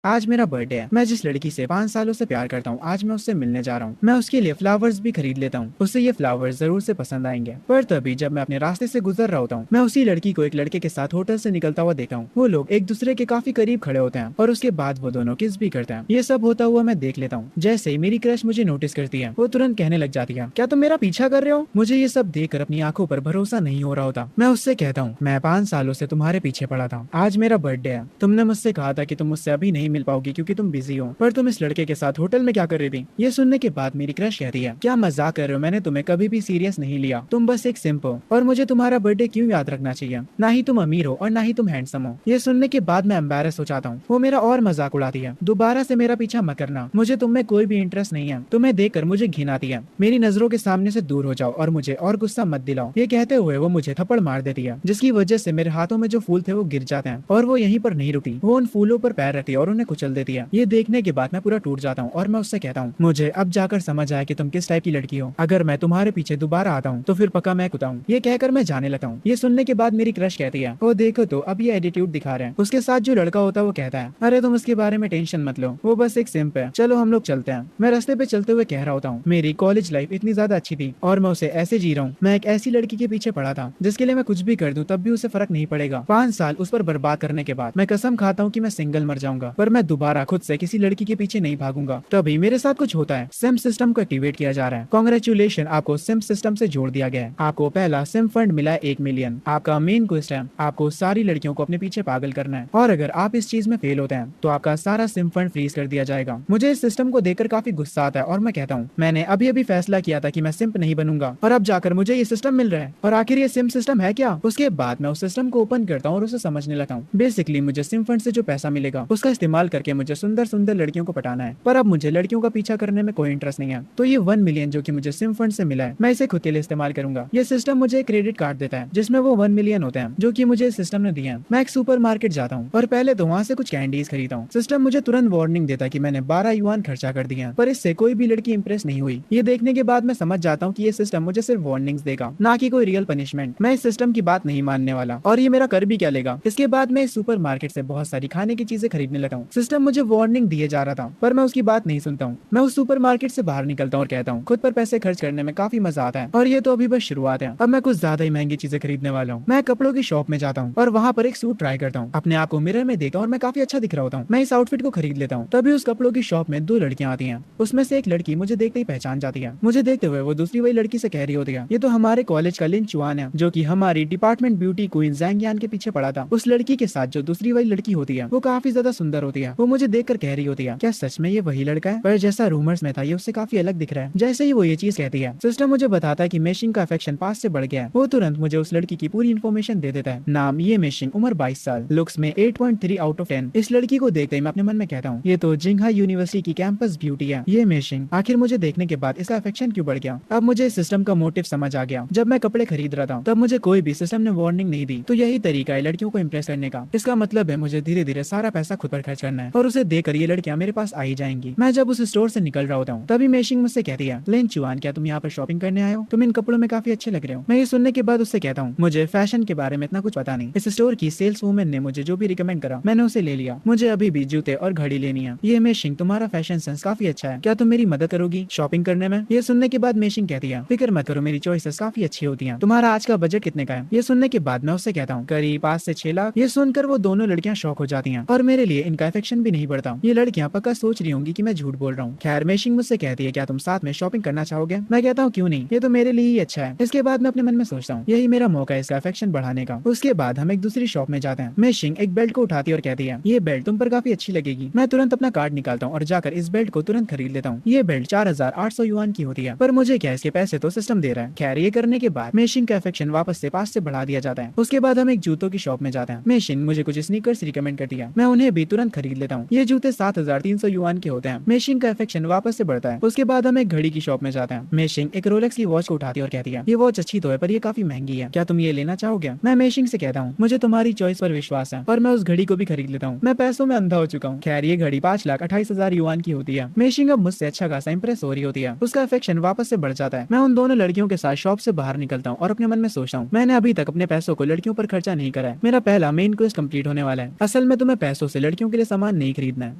आज मेरा बर्थडे है। मैं जिस लड़की से 5 सालों से प्यार करता हूँ, आज मैं उससे मिलने जा रहा हूँ। मैं उसके लिए फ्लावर्स भी खरीद लेता हूँ। उससे ये फ्लावर्स जरूर से पसंद आएंगे। पर तभी जब मैं अपने रास्ते से गुजर रहा होता हूँ, मैं उसी लड़की को एक लड़के के साथ होटल से निकलता हुआ देखा हूँ। वो लोग एक दूसरे के काफी करीब खड़े होते हैं और उसके बाद वो दोनों किस भी करते हैं। ये सब होता हुआ मैं देख लेता हूँ। जैसे ही मेरी क्रश मुझे नोटिस करती है, वो तुरंत कहने लग जाती है, क्या तुम मेरा पीछा कर रहे हो? मुझे ये सब देखकर अपनी आंखों पर भरोसा नहीं हो रहा होता। मैं उससे कहता हूँ, मैं 5 सालों से तुम्हारे पीछे पड़ा था। आज मेरा बर्थडे है। तुमने मुझसे कहा था कि तुम मुझसे अभी नहीं मिल पाओगी क्योंकि तुम बिजी हो, पर तुम इस लड़के के साथ होटल में क्या कर रही थी? ये सुनने के बाद मेरी क्रश कहती है, क्या मजाक कर रहे हो? मैंने तुम्हें कभी भी सीरियस नहीं लिया। तुम बस एक सिंप हो और मुझे तुम्हारा बर्थडे क्यों याद रखना चाहिए? ना ही तुम अमीर हो और ना ही तुम हैंडसम हो। ये सुनने के बाद मैं एम्बेरस हो जाता हूँ। वो मेरा और मजाक उड़ाती है। दोबारा से मेरा पीछा मत करना। मुझे तुम में कोई भी इंटरेस्ट नहीं है। तुम्हें देखकर मुझे घिन आती है। मेरी नजरों के सामने से दूर हो जाओ और मुझे और गुस्सा मत दिलाओ। ये कहते हुए वो मुझे थप्पड़ मार देती है, जिसकी वजह से मेरे हाथों में जो फूल थे वो गिर जाते हैं और वो यहीं पर नहीं रुकती। वो उन फूलों पर पैर रखती है और उन्हें कुचल देती है। ये देखने के बाद मैं पूरा टूट जाता हूँ और मैं उससे कहता हूँ, मुझे अब जाकर समझ आया कि तुम किस टाइप की लड़की हो। अगर मैं तुम्हारे पीछे दोबारा आता हूँ तो फिर पक्का मैं कुताऊँ। ये कहकर मैं जाने लगता हूँ। ये सुनने के बाद मेरी क्रश कहती है, वो देखो तो अब ये एटीट्यूड दिखा रहे हैं। उसके साथ जो लड़का होता है वो कहता है, अरे तुम उसके बारे में टेंशन मत लो, वो बस एक सिंप है, चलो हम लोग चलते हैं। मैं रास्ते पे चलते हुए कह रहा होता हूँ, मेरी कॉलेज लाइफ इतनी ज्यादा अच्छी थी और मैं उसे ऐसे जी रहा हूँ। मैं एक ऐसी लड़की के पीछे पड़ा था जिसके लिए मैं कुछ भी कर दूं तब भी उसे फर्क नहीं पड़ेगा। 5 साल उस पर बर्बाद करने के बाद मैं कसम खाता हूँ कि मैं सिंगल मर जाऊंगा, पर मैं दोबारा खुद से किसी लड़की के पीछे नहीं भागूंगा। तभी मेरे साथ कुछ होता है। सिम सिस्टम को एक्टिवेट किया जा रहा है। कॉन्ग्रेचुलेशन, आपको सिम सिस्टम से जोड़ दिया गया है। आपको पहला सिम फंड मिला है 1 मिलियन। आपका मेन क्वेस्ट है, आपको सारी लड़कियों को अपने पीछे पागल करना है और अगर आप इस चीज में फेल होते हैं तो आपका सारा सिम फंड फ्रीज कर दिया जाएगा। मुझे इस सिस्टम को देखकर काफी गुस्सा आता है और मैं कहता हूँ, मैंने अभी अभी फैसला किया था कि मैं सिम्प नहीं बनूंगा और अब जाकर मुझे ये सिस्टम मिल रहा है। और आखिर ये सिम सिस्टम है क्या? उसके बाद मैं उस सिस्टम को ओपन करता हूँ और उसे समझने लगता हूँ। बेसिकली मुझे सिम फंड से जो पैसा मिलेगा उसका इस्तेमाल करके मुझे सुंदर सुंदर लड़कियों को पटाना है। पर अब मुझे लड़कियों का पीछा करने में कोई इंटरेस्ट नहीं है। तो ये 1 मिलियन जो कि मुझे सिम फंड से मिला है, मैं इसे खुद के लिए इस्तेमाल करूंगा। ये सिस्टम मुझे क्रेडिट कार्ड देता है जिसमें वो 1 मिलियन होते हैं जो कि मुझे इस सिस्टम ने दिए हैं। मैं एक सुपर मार्केट जाता हूँ और पहले तो वहाँ से कुछ कैंडीज खरीदता हूँ। सिस्टम मुझे तुरंत वार्निंग देता है कि मैंने 12 युआन खर्चा कर दिया है, पर इससे कोई भी लड़की इंप्रेस नहीं हुई। ये देखने के बाद मैं समझ जाता हूँ कि ये सिस्टम मुझे सिर्फ वार्निंग्स देगा, ना कि कोई रियल पनिशमेंट। मैं इस सिस्टम की बात नहीं मानने वाला और ये मेरा कर भी क्या लेगा। इसके बाद मैं इस सुपर मार्केट से बहुत सारी खाने की चीजें खरीदने लगा हूँ। सिस्टम मुझे वार्निंग दिए जा रहा था पर मैं उसकी बात नहीं सुनता हूँ। मैं उस सुपर मार्केट से बाहर निकलता हूँ और कहता हूँ, खुद पर पैसे खर्च करने में काफी मजा आता है और ये तो अभी बस शुरुआत है। अब मैं कुछ ज्यादा ही महंगी चीजें खरीदने वाला हूँ। मैं कपड़ों की शॉप में जाता हूँ और वहाँ पर एक सूट ट्राई करता हूँ। अपने आप को मिरर में देखा और मैं काफी अच्छा दिख रहा होता हूँ। मैं इस आउटफिट को खरीद लेता हूँ। तभी उस कपड़ों की शॉप में 2 लड़कियां आती हैं। उसमें से एक लड़की मुझे देखते ही पहचान जाती है। मुझे देखते हुए वो दूसरी वही लड़की से कह रही होती है, ये तो हमारे कॉलेज का लिन चुआन है जो कि हमारी डिपार्टमेंट ब्यूटी क्वीन जैंग के पीछे पड़ा था। उस लड़की के साथ जो दूसरी वाली लड़की होती है वो काफी ज्यादा सुंदर होती है। वो मुझे देखकर कह रही होती है, क्या सच में ये वही लड़का है? पर जैसा रूमर्स में था ये उससे काफी अलग दिख रहा है। जैसे ही वो ये चीज कहती है, सिस्टम मुझे बताता है कि मेशिंग का अफेक्शन पास से बढ़ गया है। वो तुरंत मुझे उस लड़की की पूरी इन्फॉर्मेशन दे देता है। नाम ये मेशिंग, उम्र 22 साल, लुक्स में 8.3 आउट ऑफ 10। इस लड़की को देखते ही मैं अपने मन में कहता हूँ, ये तो जिंगहा यूनिवर्सिटी की कैंपस ब्यूटी है। ये मेशिंग आखिर मुझे देखने के बाद इसका अफेक्शन क्यों बढ़ गया? अब मुझे इस सिस्टम का मोटिव समझ आ गया। जब मैं कपड़े खरीद रहा था तब मुझे कोई भी सिस्टम ने वार्निंग नहीं दी। तो यही तरीका है लड़कियों को इम्प्रेस करने का। इसका मतलब है मुझे धीरे धीरे सारा पैसा खुद पर खर्च करना है और उसे देकर ये लड़कियां मेरे पास आ ही जाएंगी। मैं जब उस स्टोर से निकल रहा होता हूँ तभी मेशिंग मुझसे कहती है, लेन चुआन, क्या तुम यहाँ पर शॉपिंग करने आए हो? तुम इन कपड़ों में काफी अच्छे लग रहे हो। मैं ये सुनने के बाद उससे कहता हूँ, मुझे फैशन के बारे में इतना कुछ पता नहीं। इस स्टोर की सेल्स वुमेन ने मुझे जो भी रिकमेंड करा मैंने उसे ले लिया। मुझे अभी भी जूते और घड़ी लेनी है। ये मेशिंग, तुम्हारा फैशन सेंस काफी अच्छा है, क्या तुम मेरी मदद करोगी शॉपिंग करने में? ये सुनने के बाद मेशिंग कहती है, फिक्र मत करो, मेरी चॉइसेस काफी अच्छी होती हैं। तुम्हारा आज का बजट कितने का है? ये सुनने के बाद मैं उससे कहता हूँ, करीब 5 से 6 लाख। ये सुनकर वो दोनों लड़कियां शॉक हो जाती हैं और मेरे लिए इनका अफेक्शन भी नहीं बढ़ता। ये लड़कियां पक्का सोच रही होंगी कि मैं झूठ बोल रहा हूँ। खैर, मेशिंग मुझसे कहती है, क्या तुम साथ में शॉपिंग करना चाहोगे? मैं कहता हूँ, क्यों नहीं, ये तो मेरे लिए ही अच्छा है। इसके बाद मैं अपने मन में सोचता हूँ, यही मेरा मौका है इसका अफेक्शन बढ़ाने का। उसके बाद हम एक दूसरी शॉप में जाते हैं। मेशिंग एक बेल्ट को उठाती है और कहती है, ये बेल्ट तुम पर काफी अच्छी लगेगी। मैं तुरंत अपना कार्ड निकालता हूँ और जाकर इस बेल्ट को तुरंत खरीद लेता हूँ। ये बेल्ट 4800 युआन की होती है, पर मुझे क्या, इसके पैसे तो सिस्टम दे रहा है। खैर, ये करने के बाद मेशिंग का अफेक्शन वापस से 5 से बढ़ा दिया जाता है। उसके बाद हम एक जूतों की शॉप में जाते हैं। मेशिंग मुझे कुछ स्नीकर्स रिकमेंड करती है। मैं उन्हें भी तुरंत खरीद लेता हूँ। ये जूते 7300 युआन के होते हैं। मेशिंग का अफेक्शन वापस से बढ़ता है। उसके बाद हम एक घड़ी की शॉप में जाते हैं। मेशिंग एक रोलेक्स की वॉच को उठाती है और कहती है, ये वॉच अच्छी तो है पर ये काफी महंगी है, क्या तुम ये लेना चाहोगे? मैं मेशिंग से कहता हूँ, मुझे तुम्हारी चॉइस पर विश्वास है, और मैं उस घड़ी को भी खरीद लेता हूँ। मैं पैसों में अंधा हो चुका हूँ। खैर, ये घड़ी 5,28,000 युआन की होती है। मेशिंग अब मुझसे अच्छा खासा इंप्रेस हो रही होती है। उसका अफेक्शन वापस से बढ़ जाता है। मैं उन दोनों लड़कियों के साथ शॉप से बाहर निकलता हूँ और अपने मन में सोचता हूँ, मैंने अभी तक अपने पैसों को लड़कियों पर खर्चा नहीं करा है। मेरा पहला मेन क्वेस्ट कंप्लीट होने वाला है। असल में तो मैं पैसों से लड़कियों के लिए सामान नहीं खरीदना है,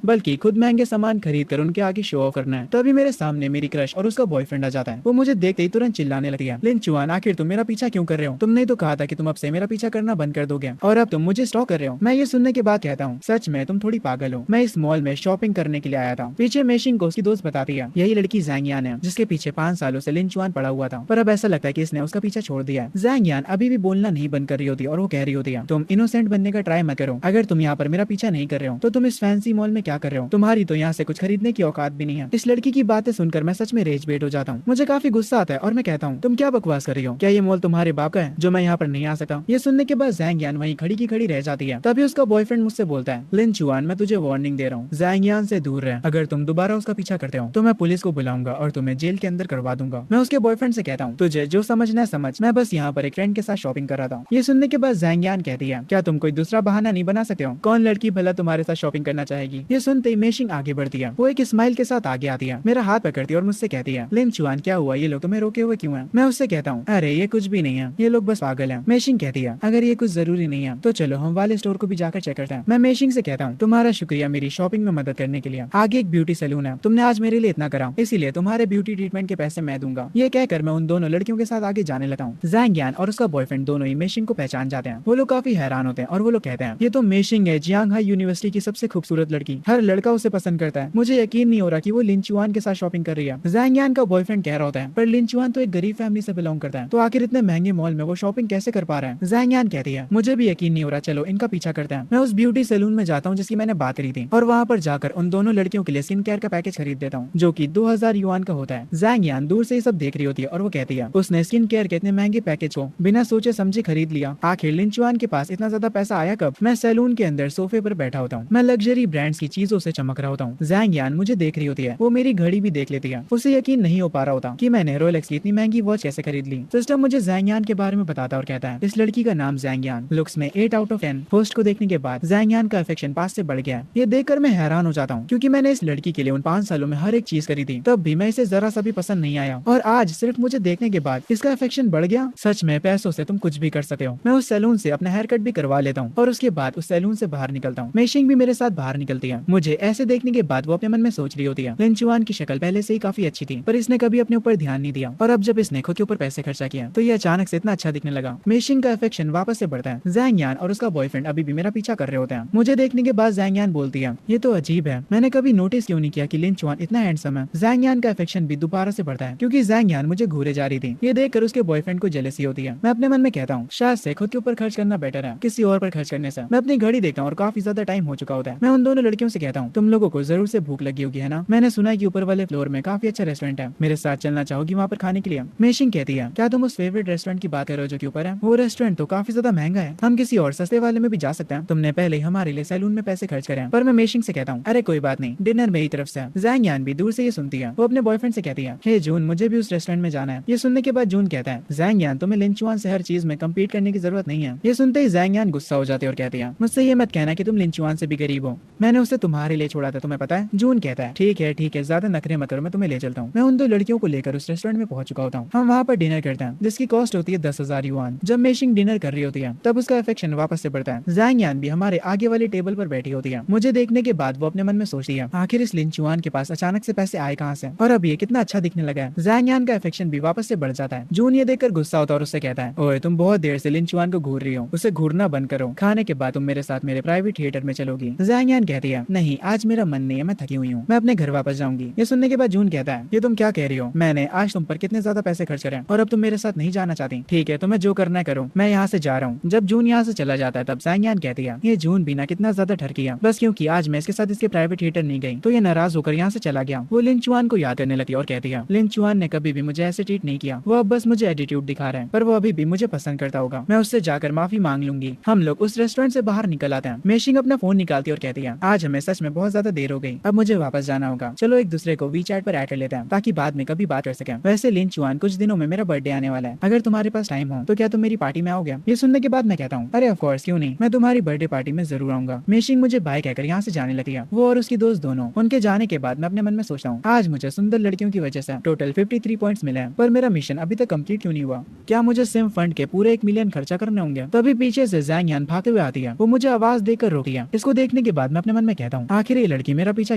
बल्कि खुद महंगे सामान खरीद कर उनके आगे शो ऑफ करना है। तभी मेरे सामने मेरी क्रश और उसका बॉयफ्रेंड आ जाता है। वो मुझे देखते ही तुरंत चिल्लाने लगती है, लिन चुआन, आखिर तुम मेरा पीछा क्यों कर रहे हो? तुमने तो कहा था कि तुम अब से मेरा पीछा करना बंद कर दोगे और अब तुम मुझे स्टॉक कर रहे हो। मैं ये सुनने के बाद कहता हूँ, सच में तुम थोड़ी पागल हो। मैं इस मॉल में शॉपिंग करने के लिए आया था। पीछे मेशिंग को उसकी दोस्त बताती है, यही लड़की जैंग यान है जिसके पीछे 5 सालों से लिन चुआन पड़ा हुआ था, पर अब ऐसा लगता है कि इसने उसका पीछा छोड़ दिया है। जैंग यान अभी भी बोलना नहीं बंद कर रही होती और वो कह रही होती है, तुम इनोसेंट बनने का ट्राई मत करो। अगर तुम यहाँ पर मेरा पीछा नहीं कर रहे हो तो तुम इस फैंसी मॉल में क्या कर रहे हो? तुम्हारी तो यहाँ से कुछ खरीदने की औकात भी नहीं है। इस लड़की की बातें सुनकर मैं सच में रेज बेट हो जाता हूँ। मुझे काफी गुस्सा आता है और मैं कहता हूँ, तुम क्या बकवास कर रही हो? क्या ये मॉल तुम्हारे बाप का है जो मैं यहाँ पर नहीं आ सकता? ये सुनने के बाद जैंग यान वहीं खड़ी की खड़ी रह जाती है। तभी उसका बॉयफ्रेंड मुझसे बोलता है, लिन चुआन, मैं तुझे वार्निंग दे रहा हूँ, जैंग यान से दूर रह। अगर तुम दोबारा उसका पीछा करते हो तो मैं पुलिस को बुलाऊंगा और तुम्हें जेल के अंदर करवा दूंगा। मैं उसके बॉयफ्रेंड से कहता हूँ, तुझे जो समझना है समझ, मैं बस यहाँ पर एक फ्रेंड के साथ शॉपिंग कर रहा था। ये सुनने के बाद जैंग यान कहती है, क्या तुम कोई दूसरा बहाना नहीं बना सकते हो? कौन लड़की भला तुम्हारे साथ शॉपिंग करना चाहेगी? ये सुनते ही मेशिंग आगे बढ़ती है। वो एक स्माइल के साथ आगे आती है, मेरा हाथ पकड़ती है और मुझसे कहती है, लिन चुआन, क्या हुआ? ये लोग तुम्हें रोके हुए क्यों हैं? मैं उससे कहता हूँ, अरे ये कुछ भी नहीं है, ये लोग बस पागल हैं। मेशिंग कहती है, अगर ये कुछ जरूरी नहीं है तो चलो हम वाले स्टोर को भी जाकर चेक करते हैं। मैं मेशिंग से कहता हूँ, तुम्हारा शुक्रिया मेरी शॉपिंग में मदद करने के लिए। आगे एक ब्यूटी सैलून है, तुमने आज मेरे लिए इतना करा, इसीलिए तुम्हारे ब्यूटी ट्रीटमेंट के पैसे मैं दूंगा। ये कहकर मैं उन दोनों लड़कियों के साथ आगे जाने लगा हूँ। जैंग यान और उसका बॉयफ्रेंड दोनों ही मेशिंग को पहचान जाते हैं। वो लोग काफी हैरान होते हैं और वो लोग कहते हैं, ये तो मेशिंग है, जियांगहाई यूनिवर्सिटी की सबसे खूबसूरत लड़की, हर लड़का उसे पसंद करता है। मुझे यकीन नहीं हो रहा कि वो लिन चुआन के साथ शॉपिंग कर रही है। जैंग यान का बॉयफ्रेंड कह रहा होता है, पर लिन चुआन तो एक गरीब फैमिली से बिलोंग करता है, तो आखिर इतने महंगे मॉल में वो शॉपिंग कैसे कर पा रहा है? जैंग यान कहती है, मुझे भी यकीन नहीं हो रहा, चलो इनका पीछा करते हैं। मैं उस ब्यूटी सैलून में जाता हूँ जिसकी मैंने बात करी थी और वहाँ पर जाकर उन दोनों लड़कियों के लिए स्किन केयर का पैकेज खरीद देता हूँ जो कि 2000 युआन का होता है। जैंग यान दूर से ये सब देख रही होती है और वो कहती है, उसने स्किन केयर के इतने महंगे पैकेज को बिना सोचे समझे खरीद लिया। आखिर लिन चुआन के पास इतना ज्यादा पैसा आया कब? मैं सैलून के अंदर सोफे पर बैठा होता हूँ, मैं लग्जरी ब्रांड्स की चीजों से चमक रहा होता हूँ। जैंग यान मुझे देख रही होती है, वो मेरी घड़ी भी देख लेती है। उसे यकीन नहीं हो पा रहा होता कि मैंने रोलेक्स की इतनी महंगी वॉच कैसे खरीद ली। सिस्टम मुझे जैंग यान के बारे में बताता और कहता है, इस लड़की का नाम जैंग यान, लुक्स में 8 आउट ऑफ 10। पोस्ट को देखने के बाद जैंग यान का अफेक्शन 5 से बढ़ गया है। ये देखकर मैं हैरान हो जाता हूँ क्योंकि मैंने इस लड़की के लिए उन 5 सालों में हर एक चीज करी थी, तब भी मैं इसे जरा सा भी पसंद नहीं आया और आज सिर्फ मुझे देखने के बाद इसका अफेक्शन बढ़ गया। सच में पैसों से तुम कुछ भी कर सकते हो। मैं उस सैलून से अपना हेयर कट भी करवा लेता हूँ और उसके बाद उस सैलून से बाहर निकलता हूँ। मेशिंग भी मेरे साथ बाहर निकलती है। मुझे ऐसे देखने के बाद वो अपने मन में सोच रही होती है, लिन चुआन की शक्ल पहले से ही काफी अच्छी थी, पर इसने कभी अपने ऊपर ध्यान नहीं दिया और अब जब इसने खुद के ऊपर पैसे खर्चा किया तो ये अचानक से इतना अच्छा दिखने लगा। मेशिंग का अफेक्शन वापस से बढ़ता है। जैंग यान और उसका बॉयफ्रेंड अभी भी मेरा पीछा कर रहे होते हैं। मुझे देखने के बाद जैंग यान बोलती है, ये तो अजीब है, मैंने कभी नोटिस क्यों नहीं किया कि लिन चुआन इतना हैंडसम है। जैंग यान का अफेक्शन भी दोबारा से बढ़ता है क्योंकि जैंग यान मुझे घूरे जा रही थी। ये देखकर उसके बॉयफ्रेंड को जेलसी होती है। मैं अपने मन में कहता हूँ, शायद से खुद के ऊपर खर्च करना बेटर है किसी और पर खर्च करने से। मैं अपनी घड़ी देखता हूँ और काफी ज्यादा टाइम हो चुका होता है। मैं उन दोनों लड़कियों से कहता हूँ, तुम लोगों को जरूर से भूख लगी होगी है ना? मैंने सुना है कि ऊपर वाले फ्लोर में काफी अच्छा रेस्टोरेंट है, मेरे साथ चलना चाहोगी वहाँ पर खाने के लिए? मेशिंग कहती है, क्या तुम उस फेवरेट रेस्टोरेंट की बात कर रहे हो जो कि ऊपर है? वो रेस्टोरेंट तो काफी ज्यादा महंगा है, हम किसी और सस्ते वाले में भी जा सकते हैं। तुमने पहले ही हमारे लिए सैलून में पैसे खर्च करे हैं। पर मैं मेशिंग से कहता हूँ, अरे कोई बात नहीं, डिनर मेरी तरफ से है। जैंग यान भी दूर से ये सुनती है। वो अपने बॉयफ्रेंड से कहती है, हे जून, मुझे भी उस रेस्टोरेंट में जाना है। ये सुनने के बाद जून कहता है, जैंग यान, तुम्हें लिन चुआन से हर चीज में कम्पीट करने की जरूरत नहीं है। ये सुनते ही जैंग यान गुस्सा हो जाती है और कहती है, मुझसे ये मत कहना कि तुम लिन चुआन से भी गरीब हो, मैंने उसे तुम्हारे लिए छोड़ा था, तुम्हें पता है? जून कहता है, ठीक है, ज्यादा नखरे मत करो, मैं तुम्हें ले चलता हूँ। मैं उन दो लड़कियों को लेकर उस रेस्टोरेंट में पहुंच चुका होता हूँ। हम वहाँ पर डिनर करते हैं जिसकी कॉस्ट होती है 10,000 युआन। जब मेशिंग डिनर कर रही होती है तब उसका अफेक्शन वापस से बढ़ता है। जैंग यान भी हमारे आगे वाली टेबल पर बैठी होती है। मुझे देखने के बाद वो अपने मन में सोचती है, आखिर इस लिन चुआन के पास अचानक से पैसे आए कहाँ से और अब ये कितना अच्छा दिखने लगा है। जैंग यान का अफेक्शन भी वापस से बढ़ जाता है। जून ये देखकर गुस्सा होता है और उससे कहता है, ओए तुम बहुत देर से लिन चुआन को घूर रही हो, उसे घूरना बंद करो, खाने के बाद तुम मेरे साथ मेरे प्राइवेट थिएटर में चलोगी। जैंग यान कहती है, नहीं, आज मेरा मन नहीं है, मैं थकी हुई हूँ, मैं अपने घर वापस जाऊंगी। ये सुनने के बाद जून कहता है, ये तुम क्या कह रही हो? मैंने आज तुम पर कितने ज्यादा पैसे खर्च करे और अब तुम मेरे साथ नहीं जाना चाहती? ठीक है, तुम्हें जो करना है करो, मैं यहाँ से जा रहा हूँ। जब जून यहाँ से चला जाता है तब जैंग यान कहती है, ये जून भी ना कितना ज्यादा ठरकी है, बस क्योंकि आज मैं इसके साथ इसके प्राइवेट थिएटर नहीं गई तो ये नाराज होकर यहाँ से चला गया। वो लिन चुआन को याद करने लगी और कहती है, लिन चुआन ने कभी भी मुझे ऐसे ट्रीट नहीं किया, वो अब बस मुझे एटीट्यूड दिखा रहा है, पर वो अभी भी मुझे पसंद करता होगा, मैं उससे जाकर माफी मांग लूंगी। हम लोग उस रेस्टोरेंट से बाहर निकल आते हैं। मेशिंग अपना फोन निकालती है और कहती है, आज हमें सच में बहुत ज्यादा देर हो गई, अब मुझे वापस जाना होगा, चलो एक दूसरे को वीचैट पर ऐड कर लेते हैं ताकि बाद में कभी बात कर सकें। वैसे लिन चुआन, कुछ दिनों में मेरा बर्थडे आने वाला है, अगर तुम्हारे पास टाइम हो तो क्या तुम मेरी पार्टी में आओगे? ये सुनने के बाद मैं कहता हूँ, अरे ऑफ कोर्स, क्यों नहीं, मैं तुम्हारी बर्थडे पार्टी में जरूर आऊंगा। मेशिंग मुझे बाय कहकर यहाँ से जाने लगी है। वो और उसकी दोस्त दोनों। उनके जाने के बाद मैं अपने मन में सोचता हूँ, आज मुझे सुंदर लड़कियों की वजह से टोटल 53 पॉइंट्स मिले हैं, पर मेरा मिशन अभी तक कंप्लीट क्यों नहीं हुआ? क्या मुझे सिम फंड के पूरे 1 मिलियन खर्चा करने होंगे? तभी पीछे से जैंग यान भागते हुए आती है। वो मुझे आवाज देकर रोकती है। इसको देखने देखने के बाद मैं अपने मन में कहता हूँ, आखिर ये लड़की मेरा पीछा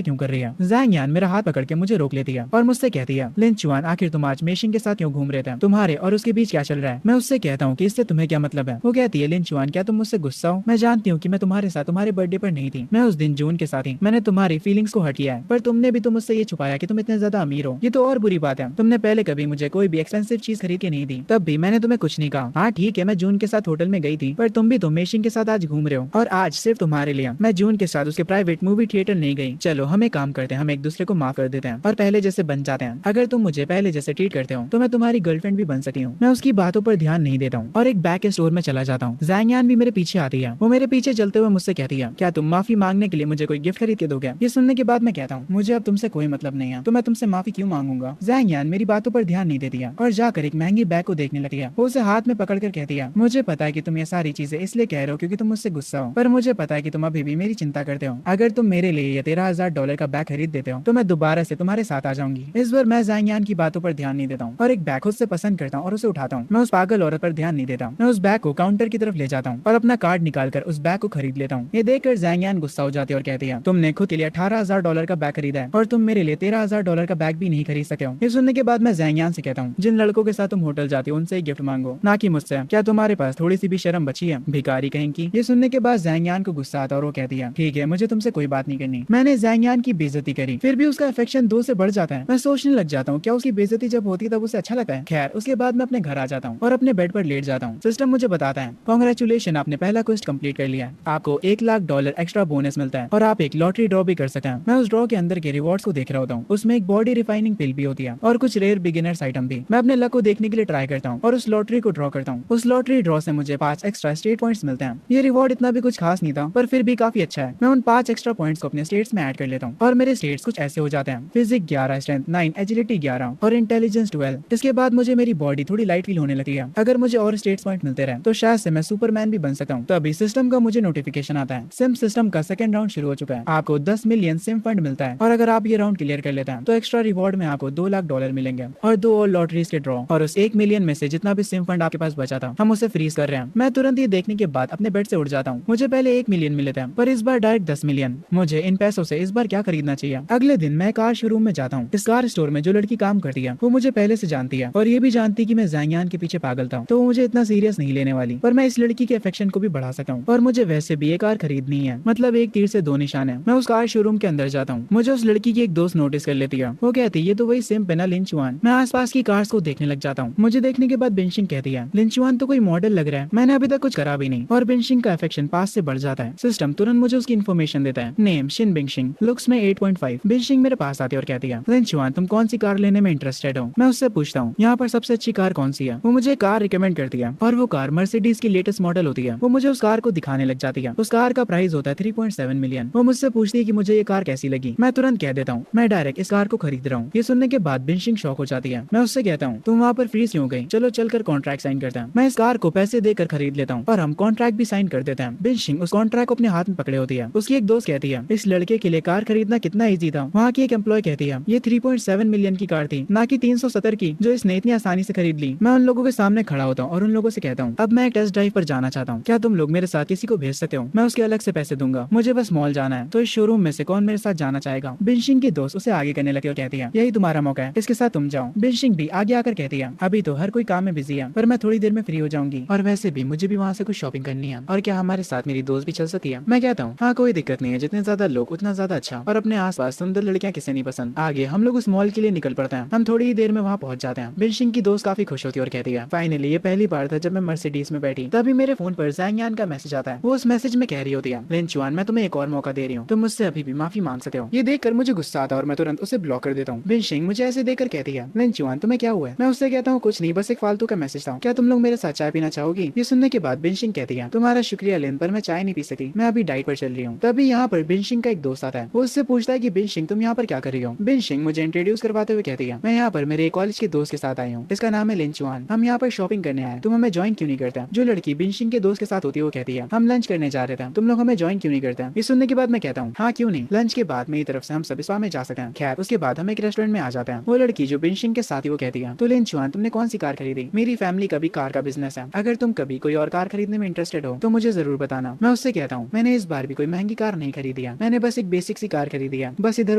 क्यों कर रही है। ज़ैंग यान मेरा हाथ पकड़ के मुझे रोक लेती है और मुझसे कहती है, लिन चुआन आखिर तुम आज मेशिंग के साथ क्यों घूम रहे थे, तुम्हारे और उसके बीच क्या चल रहा है। मैं उससे कहता हूँ कि इससे तुम्हें क्या मतलब है। वो कहती है, लिन चुआन क्या तुम मुझसे गुस्सा हो। मैं जानती हूँ कि मैं तुम्हारे साथ तुम्हारे बर्थडे पर नहीं थी, मैं उस दिन जून के साथ थी। मैंने तुम्हारी फीलिंग्स को हट किया है, पर तुमने भी तो मुझसे ये छुपाया कि तुम इतने ज्यादा अमीर हो। ये तो और बुरी बात है। तुमने पहले कभी मुझे कोई भी एक्सपेंसिव चीज खरीद के नहीं दी, तब भी मैंने तुम्हें कुछ नहीं कहा। हाँ ठीक है, मैं जून के साथ होटल में गई थी, पर तुम भी तो मेशिंग के साथ आज घूम रहे हो, और आज सिर्फ तुम्हारे लिए। मैं जून के साथ उसके प्राइवेट मूवी थिएटर नहीं गई। चलो हम एक काम करते हैं, हम एक दूसरे को माफ कर देते हैं और पहले जैसे बन जाते हैं। अगर तुम मुझे पहले जैसे ट्रीट करते हो तो मैं तुम्हारी गर्लफ्रेंड भी बन सकती हूँ। मैं उसकी बातों पर ध्यान नहीं देता हूँ और एक बैग के स्टोर में चला जाता हूँ। ज़ैंग यान भी मेरे पीछे आती है। वो मेरे पीछे चलते हुए मुझसे कहती है, क्या तुम माफी मांगने के लिए मुझे कोई गिफ्ट खरीद के दोगे। ये सुनने के बाद मैं कहता हूँ, मुझे अब तुमसे कोई मतलब नहीं है, तो मैं तुमसे माफी क्यों मांगूंगा। ज़ैंग यान मेरी बातों पर ध्यान नहीं देती है और जाकर एक महंगी बैग को देखने लगती है। वो उसे हाथ में पकड़ कर कहती है, मुझे पता है कि तुम ये सारी चीजें इसलिए कह रहे हो क्योंकि तुम मुझसे गुस्सा हो, पर मुझे पता है कि तुम अभी भी मेरी चिंता करते हो। अगर तुम मेरे लिए ये $13,000 का बैग खरीद देते हो तो मैं दोबारा से तुम्हारे साथ आ जाऊंगी। इस बार मैं ज़ैंग यान की बातों पर ध्यान नहीं देता हूँ और एक बैग खुद से पसंद करता हूँ और उसे उठाता हूँ। मैं उस पागल औरत पर ध्यान नहीं देता हूँ। मैं उस बैग को काउंटर की तरफ ले जाता हूँ और अपना कार्ड निकालकर उस बैग को खरीद लेता हूँ। ये देखकर ज़ैंग यान गुस्सा हो जाती है और कहती है, तुमने खुद के लिए $18,000 का बैग खरीदा है और तुम मेरे लिए $13,000 का बैग भी नहीं खरीद सके हो। ये सुनने के बाद मैं ज़ैंग यान से कहता हूँ, जिन लड़कों के साथ तुम होटल जाती हो उनसे गिफ्ट मांगो, ना कि मुझसे। क्या तुम्हारे पास थोड़ी सी भी शर्म बची है, भिखारी कहीं की। ये सुनने के बाद ज़ैंग यान को गुस्सा आता है और वो कहती है, ठीक है, मुझे तुमसे कोई बात नहीं करनी। मैंने ज़ैंग यान की बेइज्जती करी, फिर भी उसका अफेक्शन 2 से बढ़ जाता है। मैं सोचने लग जाता हूँ, क्या उसकी बेइज्जती जब होती है तब उसे अच्छा लगता है। खैर, उसके बाद मैं अपने घर आ जाता हूँ और अपने बेड पर लेट जाता हूँ। सिस्टम मुझे बताता है, कांग्रेचुलेशन, आपने पहला क्वेस्ट कंप्लीट कर लिया है। आपको $1,00,000 एक्स्ट्रा बोनस मिलता है और आप एक लॉटरी ड्रॉ भी कर सकते हैं। मैं उस ड्रॉ के अंदर के रिवॉर्ड्स को देख रहा होता हूँ। उसमें एक बॉडी रिफाइनिंग पिल भी होती है और कुछ रेयर बिगिनर्स आइटम भी। मैं अपने लक को देखने के लिए ट्राई करता हूँ और उस लॉटरी को ड्रॉ करता हूँ। उस लॉटरी ड्रॉ से मुझे 5 एक्स्ट्रा स्टेट पॉइंट्स मिलते हैं। ये रिवॉर्ड इतना भी कुछ खास नहीं था, पर फिर भी काफी अच्छा है। मैं उन 5 एक्स्ट्रा पॉइंट्स को अपने स्टेट्स में ऐड कर लेता हूँ और मेरे स्टेट्स कुछ ऐसे हो जाते हैं, फिजिक्स 11, स्ट्रेंथ 9, एजिलिटी 11 और इंटेलिजेंस 12। इसके बाद मुझे मेरी बॉडी थोड़ी लाइट फील होने लगती है। अगर मुझे और स्टेट्स पॉइंट मिलते रहे तो शायद से मैं सुपरमैन भी बन सकता हूँ। तभी सिस्टम का मुझे नोटिफिकेशन आता है, सिम सिस्टम का सेकंड राउंड शुरू हो चुका है। आपको 10 मिलियन सिम फंड मिलता है और अगर आप ये राउंड क्लियर कर लेते हैं तो एक्स्ट्रा रिवॉर्ड में आपको $2,00,000 मिलेंगे और 2 और लॉटरीज के ड्रॉ, और उस 1 मिलियन में से जितना भी सिम फंड आपके पास बचा था हम उसे फ्रीज कर रहे हैं। मैं तुरंत ये देखने के बाद अपने बेड से उठ जाता हूँ। मुझे पहले 1 मिलियन मिले थे, पर इस बार डायरेक्ट 10 मिलियन। मुझे इन पैसों से इस बार क्या खरीदना चाहिए। अगले दिन मैं कार शोरूम में जाता हूँ। इस कार स्टोर में जो लड़की काम करती है वो मुझे पहले से जानती है और ये भी जानती है कि मैं ज़ैंग यान के पीछे पागल था, तो वो मुझे इतना सीरियस नहीं लेने वाली। पर मैं इस लड़की के अफेक्शन को भी बढ़ा सकता हूँ और मुझे वैसे भी ये कार खरीदनी है, मतलब एक तीर से 2 निशान है। मैं उस कार शोरूम के अंदर जाता हूँ। मुझे उस लड़की की एक दोस्त नोटिस कर लेती है। वो कहती है, ये तो वही सिम है ना, लिन चुआन। मैं आसपास की कार्स को देखने लग जाता हूँ। मुझे देखने के बाद बिनशिंग कहती है, लिन चुआन तो कोई मॉडल लग रहा है, मैंने अभी तक कुछ करा भी नहीं। और बिनशिंग का अफेक्शन 5 से बढ़ जाता है। सिस्टम तुरंत मुझे उसकी इन्फॉर्मेशन देता है, नेम शिन बिनशिंग, लुक्स में 8.5। बिनशिंग मेरे पास आती है और कहती है, लिन चुआन तुम कौन सी कार लेने में इंटरेस्टेड हो। मैं उससे पूछता हूँ, यहाँ पर सबसे अच्छी कार कौन सी है। वो मुझे कार रिकमेंड करती है और वो कार मर्सिडीज की लेटेस्ट मॉडल होती है। वो मुझे उस कार को दिखाने लग जाती है। उस कार का प्राइस होता है 3.7 मिलियन। वो मुझसे पूछती है कि मुझे ये कार कैसी लगी। मैं तुरंत कह देता हूँ, मैं डायरेक्ट इस कार को खरीद रहा हूँ। ये सुनने के बाद बिनशिंग शॉक हो जाती है। मैं उससे कहता हूँ, तुम वहाँ पर फ्रीज क्यों गई, चलो चलकर कॉन्ट्रैक्ट साइन करते हैं। मैं इस कार को पैसे देकर खरीद लेता हूँ और हम कॉन्ट्रैक्ट भी साइन कर देते हैं। बिनशिंग उस कॉन्ट्रैक्ट को अपने हाथ में पकड़े होती है। उसकी एक दोस्त कहती है, इस लड़के के लिए कार खरीदना कितना ईजी था। वहाँ की एक एम्प्लॉय कहती है, ये 3.7 मिलियन की कार थी, ना कि 370 की जो इसने इतनी आसानी से खरीद ली। मैं उन लोगों के सामने खड़ा होता हूँ और उन लोगों से कहता हूँ, अब मैं एक टेस्ट ड्राइव पर जाना चाहता हूँ, क्या तुम लोग मेरे साथ किसी को भेज सकते हो। मैं उसके अलग से पैसे दूंगा, मुझे बस मॉल जाना है। तो इस शोरूम में से कौन मेरे साथ जाना चाहेगा। बिनशिंग की दोस्त उसे आगे करने लगी और कहती है, यही तुम्हारा मौका है, इसके साथ तुम जाओ। बिनशिंग भी आगे आकर कहती है, अभी तो हर कोई काम में बिजी है, पर मैं थोड़ी देर में फ्री हो जाऊंगी और वैसे भी मुझे भी वहाँ से कुछ शॉपिंग करनी है, और क्या हमारे साथ मेरी दोस्त भी चल सकती है। मैं कहता हूँ, हाँ कोई दिक्कत नहीं है, जितने ज्यादा लोग उतना ज्यादा अच्छा, और अपने आसपास सुंदर लड़कियां किसे नहीं पसंद। आगे हम लोग उस मॉल के लिए निकल पड़ते हैं। हम थोड़ी ही देर में वहाँ पहुंच जाते हैं। बिनशिंग की दोस्त काफी खुश होती है और कहती है, फाइनली ये पहली बार था जब मैं मर्सिडीज में बैठी। तभी मेरे फोन पर ज़ैंग यान का मैसेज आता है। वो उस मैसेज में कह रही होती है, लिन चुआन मैं तुम्हें एक और मौका दे रही हूँ, तुम मुझसे अभी भी माफी मांग सकते हो। ये देखकर मुझे गुस्सा आता है और मैं तुरंत उसे ब्लॉक कर देता हूँ। बिनशिंग मुझे ऐसे देखकर कहती है, लिन चुआन तुम्हें क्या हुआ है। मैं उससे कहता हूँ, कुछ नहीं, बस एक फालतू का मैसेज था, क्या तुम लोग मेरे साथ चाय पीना चाहोगी। ये सुनने के बाद बिनशिंग कहती है, तुम्हारा शुक्रिया लिन, पर मैं चाय नहीं पी सकी, मैं अभी डाइट पर चल रही हूँ। तभी यहाँ पर बिनशिंग का एक दोस्त आता है। वो उससे पूछता है कि बिनशिंग तुम यहाँ पर क्या कर रही हो। बिनशिंग मुझे इंट्रोड्यूस करवाते हुए कहती है, मैं यहाँ पर मेरे कॉलेज के दोस्त के साथ आई हूँ, इसका नाम है लिन चुआन, हम यहाँ पर शॉपिंग करने आए, तुम हमें ज्वाइन क्यों नहीं करते। जो लड़की बिनशिंग के दोस्त के साथ होती है वो कहती है, हम लंच करने जा रहे थे, तुम लोग हमें ज्वाइन क्यों नहीं करते। ये सुनने के बाद मैं कहता हूँ, हाँ क्यों नहीं, लंच के बाद मेरी तरफ से हम सब स्पा में जा सकते हैं। खैर उसके बाद हम एक रेस्टोरेंट में आ जाते हैं। वो लड़की जो बिनशिंग के साथ ही वो कहती है, तो लिन चुआन तुमने कौन सी कार खरीदी। मेरी फैमिली का भी कार का बिजनेस है, अगर तुम कभी कोई और कार खरीदने में इंटरेस्टेड हो तो मुझे जरूर बताना। मैं उससे कहता हूँ, मैंने इस बार भी कभी कोई महंगी कार नहीं खरीदी है। मैंने बस एक बेसिक सी कार खरीदी है, बस इधर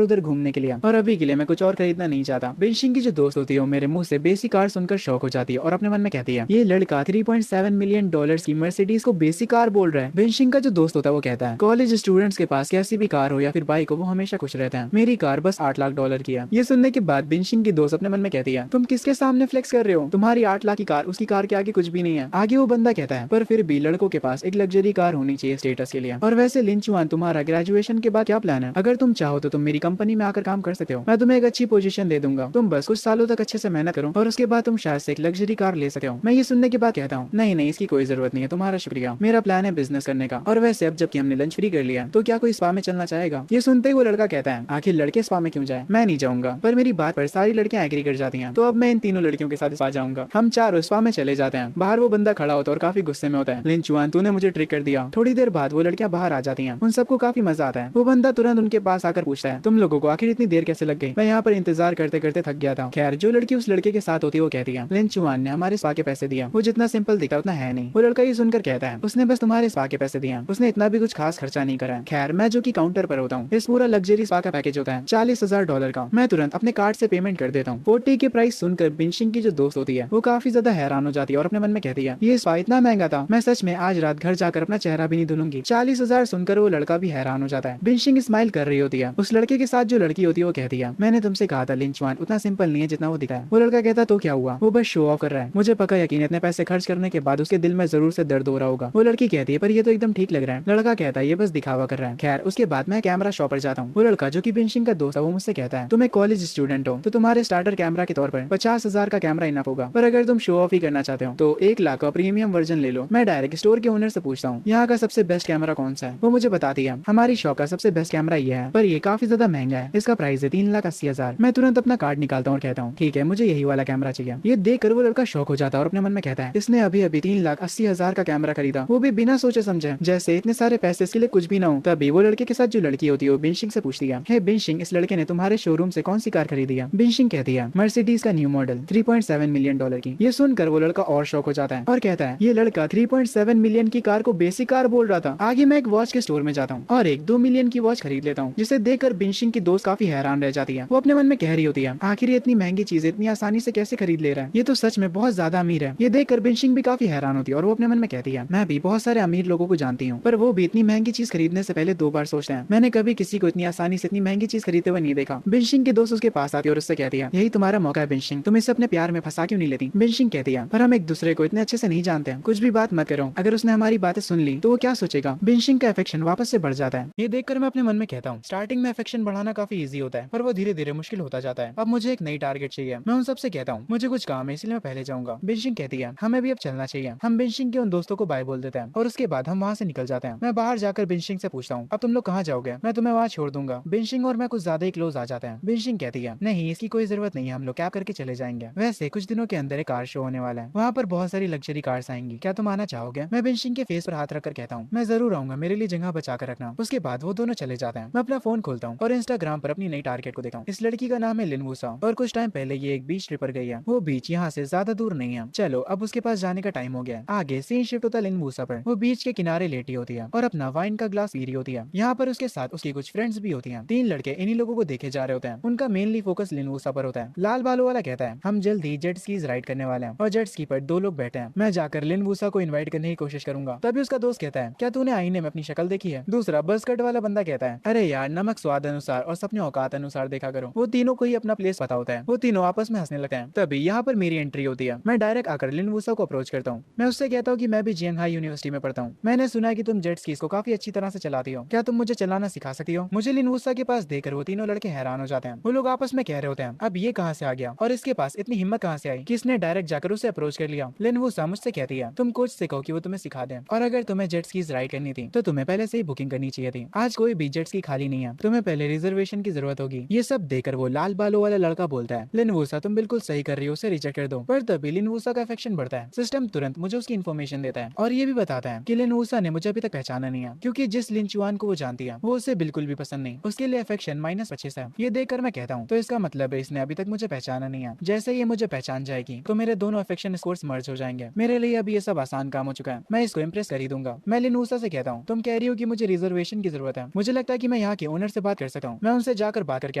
उधर घूमने के लिए, और अभी के लिए मैं कुछ और खरीदना नहीं चाहता। बिनशिंग की जो दोस्त होती है वो मेरे मुंह से बेसिक कार सुनकर शौक हो जाती है और अपने मन में कहती है, ये लड़का $3.7 मिलियन की मर्सिडीज को बेसिक कार बोल रहा है। बिनशिंग का जो दोस्त होता है वो कहता है, कॉलेज स्टूडेंट्स के पास कैसी भी कार हो या फिर बाइक हो, वो हमेशा खुश रहते हैं, मेरी कार बस $8 लाख की है। ये सुनने के बाद बिनशिंग की दोस्त अपने मन में कहती है, तुम किसके सामने फ्लेक्स कर रहे हो, तुम्हारी 8 लाख की कार उसकी कार के आगे कुछ भी नहीं है। आगे वो बंदा कहता है, पर फिर भी लड़कों के पास एक लग्जरी कार होनी चाहिए स्टेटस के लिए। और वैसे लिन चुआन, तुम्हारा ग्रेजुएशन के बाद क्या प्लान है? अगर तुम चाहो तो तुम मेरी कंपनी में आकर काम कर सकते हो, मैं तुम्हें एक अच्छी पोजीशन दे दूंगा, तुम बस कुछ सालों तक अच्छे से मेहनत करो और उसके बाद तुम शायद से एक लग्जरी कार ले सकते हो। मैं ये सुनने के बाद कहता हूँ, नहीं नहीं, इसकी कोई जरूरत नहीं है, तुम्हारा शुक्रिया, मेरा प्लान है बिजनेस करने का। और वैसे अब जबकि हमने लंच फ्री कर लिया तो क्या कोई स्पा में चलना चाहेगा? ये सुनते ही वो लड़का कहता है, आखिर लड़के स्पा में क्यों जाए, मैं नहीं जाऊंगा। पर मेरी बात पर सारी लड़कियां एग्री कर जाती हैं, तो अब मैं इन तीनों लड़कियों के साथ स्पा जाऊंगा। हम चारों स्पा में चले जाते हैं। बाहर वो बंदा खड़ा होता है और काफी गुस्से में होता है, लिन चुआन तूने मुझे ट्रिक कर दिया। थोड़ी देर बाद वो लड़कियां बाहर आ जाती हैं, उन सबको काफी मजा आता है। वो बंदा तुरंत उनके पास आकर पूछता है, तुम लोगों को आखिर इतनी देर कैसे लग गई, मैं यहाँ पर इंतजार करते करते थक गया था। खैर जो लड़की उस लड़के के साथ होती है वो कहती है, लिन चुआन ने हमारे स्पा के पैसे दिया, वो जितना सिंपल दिखा उतना है नहीं। वो लड़का ये सुनकर कहता है, उसने बस तुम्हारे स्पा के पैसे दिए, उसने इतना भी कुछ खास खर्चा नहीं करा है। खैर मैं जो की काउंटर पर होता हूँ, इस पूरा लग्जरी स्पा का पैकेज होता है $40,000 का। मैं तुरंत अपने कार्ड से पेमेंट कर देता हूँ। 40 की प्राइस सुनकर बिनशिंग की जो दोस्त होती है वो काफी ज्यादा हैरान हो जाती है और अपने मन में कहती है, ये स्पा इतना महंगा था, मैं सच में आज रात घर जाकर अपना चेहरा भी नहीं धुलूंगी। 40,000 सुनकर वो लड़का भी हैरान हो जाता है। बिनशिंग स्माइल कर रही होती है। उस लड़के के साथ जो लड़की होती है वो कहती है, मैंने तुमसे कहा था लिन चुआन उतना सिंपल नहीं है जितना वो दिखा है। वो लड़का कहता, तो क्या हुआ, वो बस शो ऑफ कर रहा है, मुझे पक्का यकीन है इतने पैसे खर्च करने के बाद उसके दिल में जरूर से दर्द हो रहा होगा। वो लड़की कहती है, पर ये तो एकदम ठीक लग रहा है। लड़का कहता है, ये बस दिखावा कर रहा है। खैर उसके बाद मैं कैमरा शॉप पर जाता हूँ। वो लड़का जो की बिनशिंग का दोस्त है वो मुझसे कहता है, तुम एक कॉलेज स्टूडेंट हो तो तुम्हारे स्टार्टर कैमरा के तौर पर 50,000 का कैमरा इनफ होगा, पर अगर तुम शो ऑफ ही करना चाहते हो तो 1 लाख का प्रीमियम वर्जन ले लो। मैं डायरेक्ट स्टोर के ओनर से पूछता हूँ, यहाँ का सबसे बेस्ट कैमरा कौन सा है? वो मुझे बताती है, हमारी शॉप का सबसे बेस्ट कैमरा ये है, पर ये काफी ज्यादा महंगा है, इसका प्राइस है 3,80,000। मैं तुरंत अपना कार्ड निकालता हूँ और कहता हूँ, ठीक है मुझे यही वाला कैमरा चाहिए। ये देख कर वो लड़का शौक हो जाता है और अपने मन में कहता है, इसने अभी अभी 3,80,000 का कैमरा खरीदा, वो भी बिना सोचे समझे, जैसे इतने सारे पैसे इसके लिए कुछ भी ना हो। तभी वो लड़के के साथ जो लड़की होती है वो बिनशिंग से पूछती है, हे बिनशिंग, इस लड़के ने तुम्हारे शोरूम से कौन सी कार खरीदी है? बिनशिंग कहती है, मर्सिडीज का न्यू मॉडल $3.7 मिलियन की। ये सुनकर वो लड़का और शौक हो जाता है और कहता है, ये लड़का 3.7 मिलियन की कार को बेसिक कार बोल रहा था। आगे मैं एक वॉच के स्टोर में जाता हूँ और एक 2 मिलियन की वॉच खरीद लेता हूँ, जिसे देखकर बिनशिंग की दोस्त काफी हैरान रह जाती है। वो अपने मन में कह रही होती है, आखिर ये इतनी महंगी चीजें इतनी आसानी से कैसे खरीद ले रहा है, ये तो सच में बहुत ज्यादा अमीर है। ये देखकर बिनशिंग भी काफी हैरान होती है और वो अपने मन में कहती है, मैं भी बहुत सारे अमीर लोगों को जानती हूँ, पर वो भी इतनी महंगी चीज खरीदने से पहले 2 बार सोचते हैं। मैंने कभी किसी को इतनी आसानी से इतनी महंगी चीज खरीदते हुए नहीं देखा। बिनशिंग की दोस्त उसके पास आती है और उससे कहती है, यही तुम्हारा मौका है बिनशिंग, तुम इसे अपने प्यार में फंसा क्यों नहीं लेती? बिनशिंग कहती है, पर हम एक दूसरे को इतने अच्छे से नहीं जानते हैं, कुछ भी बात मत करो, अगर उसने हमारी बातें सुन ली तो वो क्या सोचेगा? बिनशिंग का अफेक्शन वापस से बढ़ जाता है। ये देखकर मैं अपने मन में कहता हूँ, स्टार्टिंग में अफेक्शन बढ़ाना काफी इजी होता है, पर वो धीरे धीरे मुश्किल होता जाता है। अब मुझे एक नई टारगेट चाहिए। मैं उन सबसे कहता हूँ, मुझे कुछ काम है इसलिए मैं पहले जाऊंगा। बिनशिंग कहती है, हमें भी अब चलना चाहिए। हम बिनशिंग के उन दोस्तों को बाय बोल देते हैं और उसके बाद हम वहाँ से निकल जाते हैं। मैं बाहर जाकर बिनशिंग से पूछता हूँ, अब तुम लोग कहाँ जाओगे? मैं तुम्हें वहाँ छोड़ दूंगा। बिनशिंग और मैं कुछ ज्यादा ही क्लोज आ जाते हैं। बिनशिंग कहती है, नहीं इसकी कोई जरूरत नहीं है, हम लोग कैब करके चले जाएंगे। वैसे कुछ दिनों के अंदर एक कार शो होने वाला है, वहाँ पर बहुत सारी लग्जरी कार्स आएंगी, क्या तुम आना चाहोगे? मैं बिनशिंग के फेस पर हाथ रखकर कहता हूँ, मैं जरूर आऊंगा, मेरे लिए जगह बचा कर रखना। उसके बाद वो दोनों चले जाते हैं। मैं अपना फोन खोलता हूँ और इंस्टाग्राम पर अपनी नई टारगेट को देखता हूँ। इस लड़की का नाम है लिन वूसा और कुछ टाइम पहले ये एक बीच ट्रिप पर गई है। वो बीच यहाँ से ज्यादा दूर नहीं है। चलो अब उसके पास जाने का टाइम हो गया। आगे सीन शिफ्ट होता है लिन वूसा पर। वो बीच के किनारे लेटी होती है और अपना वाइन का ग्लास पी रही होती है। यहाँ पर उसके साथ उसकी कुछ फ्रेंड्स भी होती हैं। 3 लड़के इन्हीं लोगों को देखे जा रहे होते हैं। उनका मेनली फोकस लिन वूसा पर होता है। लाल बालों वाला कहता है, हम जल्द ही जेट स्कीज राइड करने वाले हैं और जेट स्की पर 2 लोग बैठे हैं। मैं जाकर लिन वूसा को इन्वाइट करने की कोशिश करूंगा। तभी उसका दोस्त कहता है, क्या तूने आईने में अपनी शक्ल देखी है? दूसरा बस कट वाला बंदा कहता है, अरे यार नमक स्वाद अनुसार और सपने औकात अनुसार देखा करो। वो तीनों को ही अपना प्लेस पता होता है। वो तीनों आपस में हंसने लगते हैं। तभी यहाँ पर मेरी एंट्री होती है। मैं डायरेक्ट आकर लिन वूसा को अप्रोच करता हूँ। मैं उससे कहता हूँ कि मैं भी जियांगहाई यूनिवर्सिटी में पढ़ता हूँ। मैंने सुना है कि तुम जेट स्कीज को काफी अच्छी तरह से चलाती हो, क्या तुम मुझे चलाना सिखा सकती हो? मुझे लिन वूसा के पास देखकर वो तीनों लड़के हैरान हो जाते हैं। वो लोग आपस में कह रहे होते हैं, अब ये कहाँ से आ गया और इसके पास इतनी हिम्मत कहाँ से आई कि इसने डायरेक्ट जाकर उसे अप्रोच कर लिया। लिन वूसा मुझसे कहती है, तुम कोच से कहो कि वो तुम्हें सिखा दे, और अगर तुम्हें जेट स्कीज राइड करनी थी तो तुम्हें पहले से ही बुकिंग करनी चाहिए थी। आज कोई भी जेट स्की खाली नहीं है, तुम्हें पहले रिजर्वेशन की जरूरत होगी। ये सब देखकर वो लाल बालों वाला लड़का बोलता है, लिन वूसा तुम बिल्कुल सही कर रही हो, उसे रिजेक्ट कर दो। पर तभी लिन वूसा का अफेक्शन बढ़ता है। सिस्टम तुरंत मुझे उसकी इन्फॉर्मेशन देता है और ये भी बताता है कि लिन वूसा ने मुझे अभी तक पहचाना नहीं है, क्योंकि जिस लिन चुआन को वो जानती है वो उसे बिल्कुल भी पसंद नहीं। उसके लिए अफेक्शन -25 है। ये देखकर मैं कहता हूँ, तो इसका मतलब है इसने अभी तक मुझे पहचाना नहीं है। जैसे ये मुझे पहचान जाएगी तो मेरे दोनों अफेक्शन स्कोर्स मर्ज हो जाएंगे। मेरे लिए अभी ये सब आसान काम हो चुका है, मैं इसको इम्प्रेस कर ही दूंगा। मैं लिन वूसा से कहता हूँ, तुम कह रही रही हूँ कि मुझे रिजर्वेशन की जरूरत है। मुझे लगता है कि मैं यहाँ के ओनर से बात कर सकता हूँ। मैं उनसे जाकर बात करके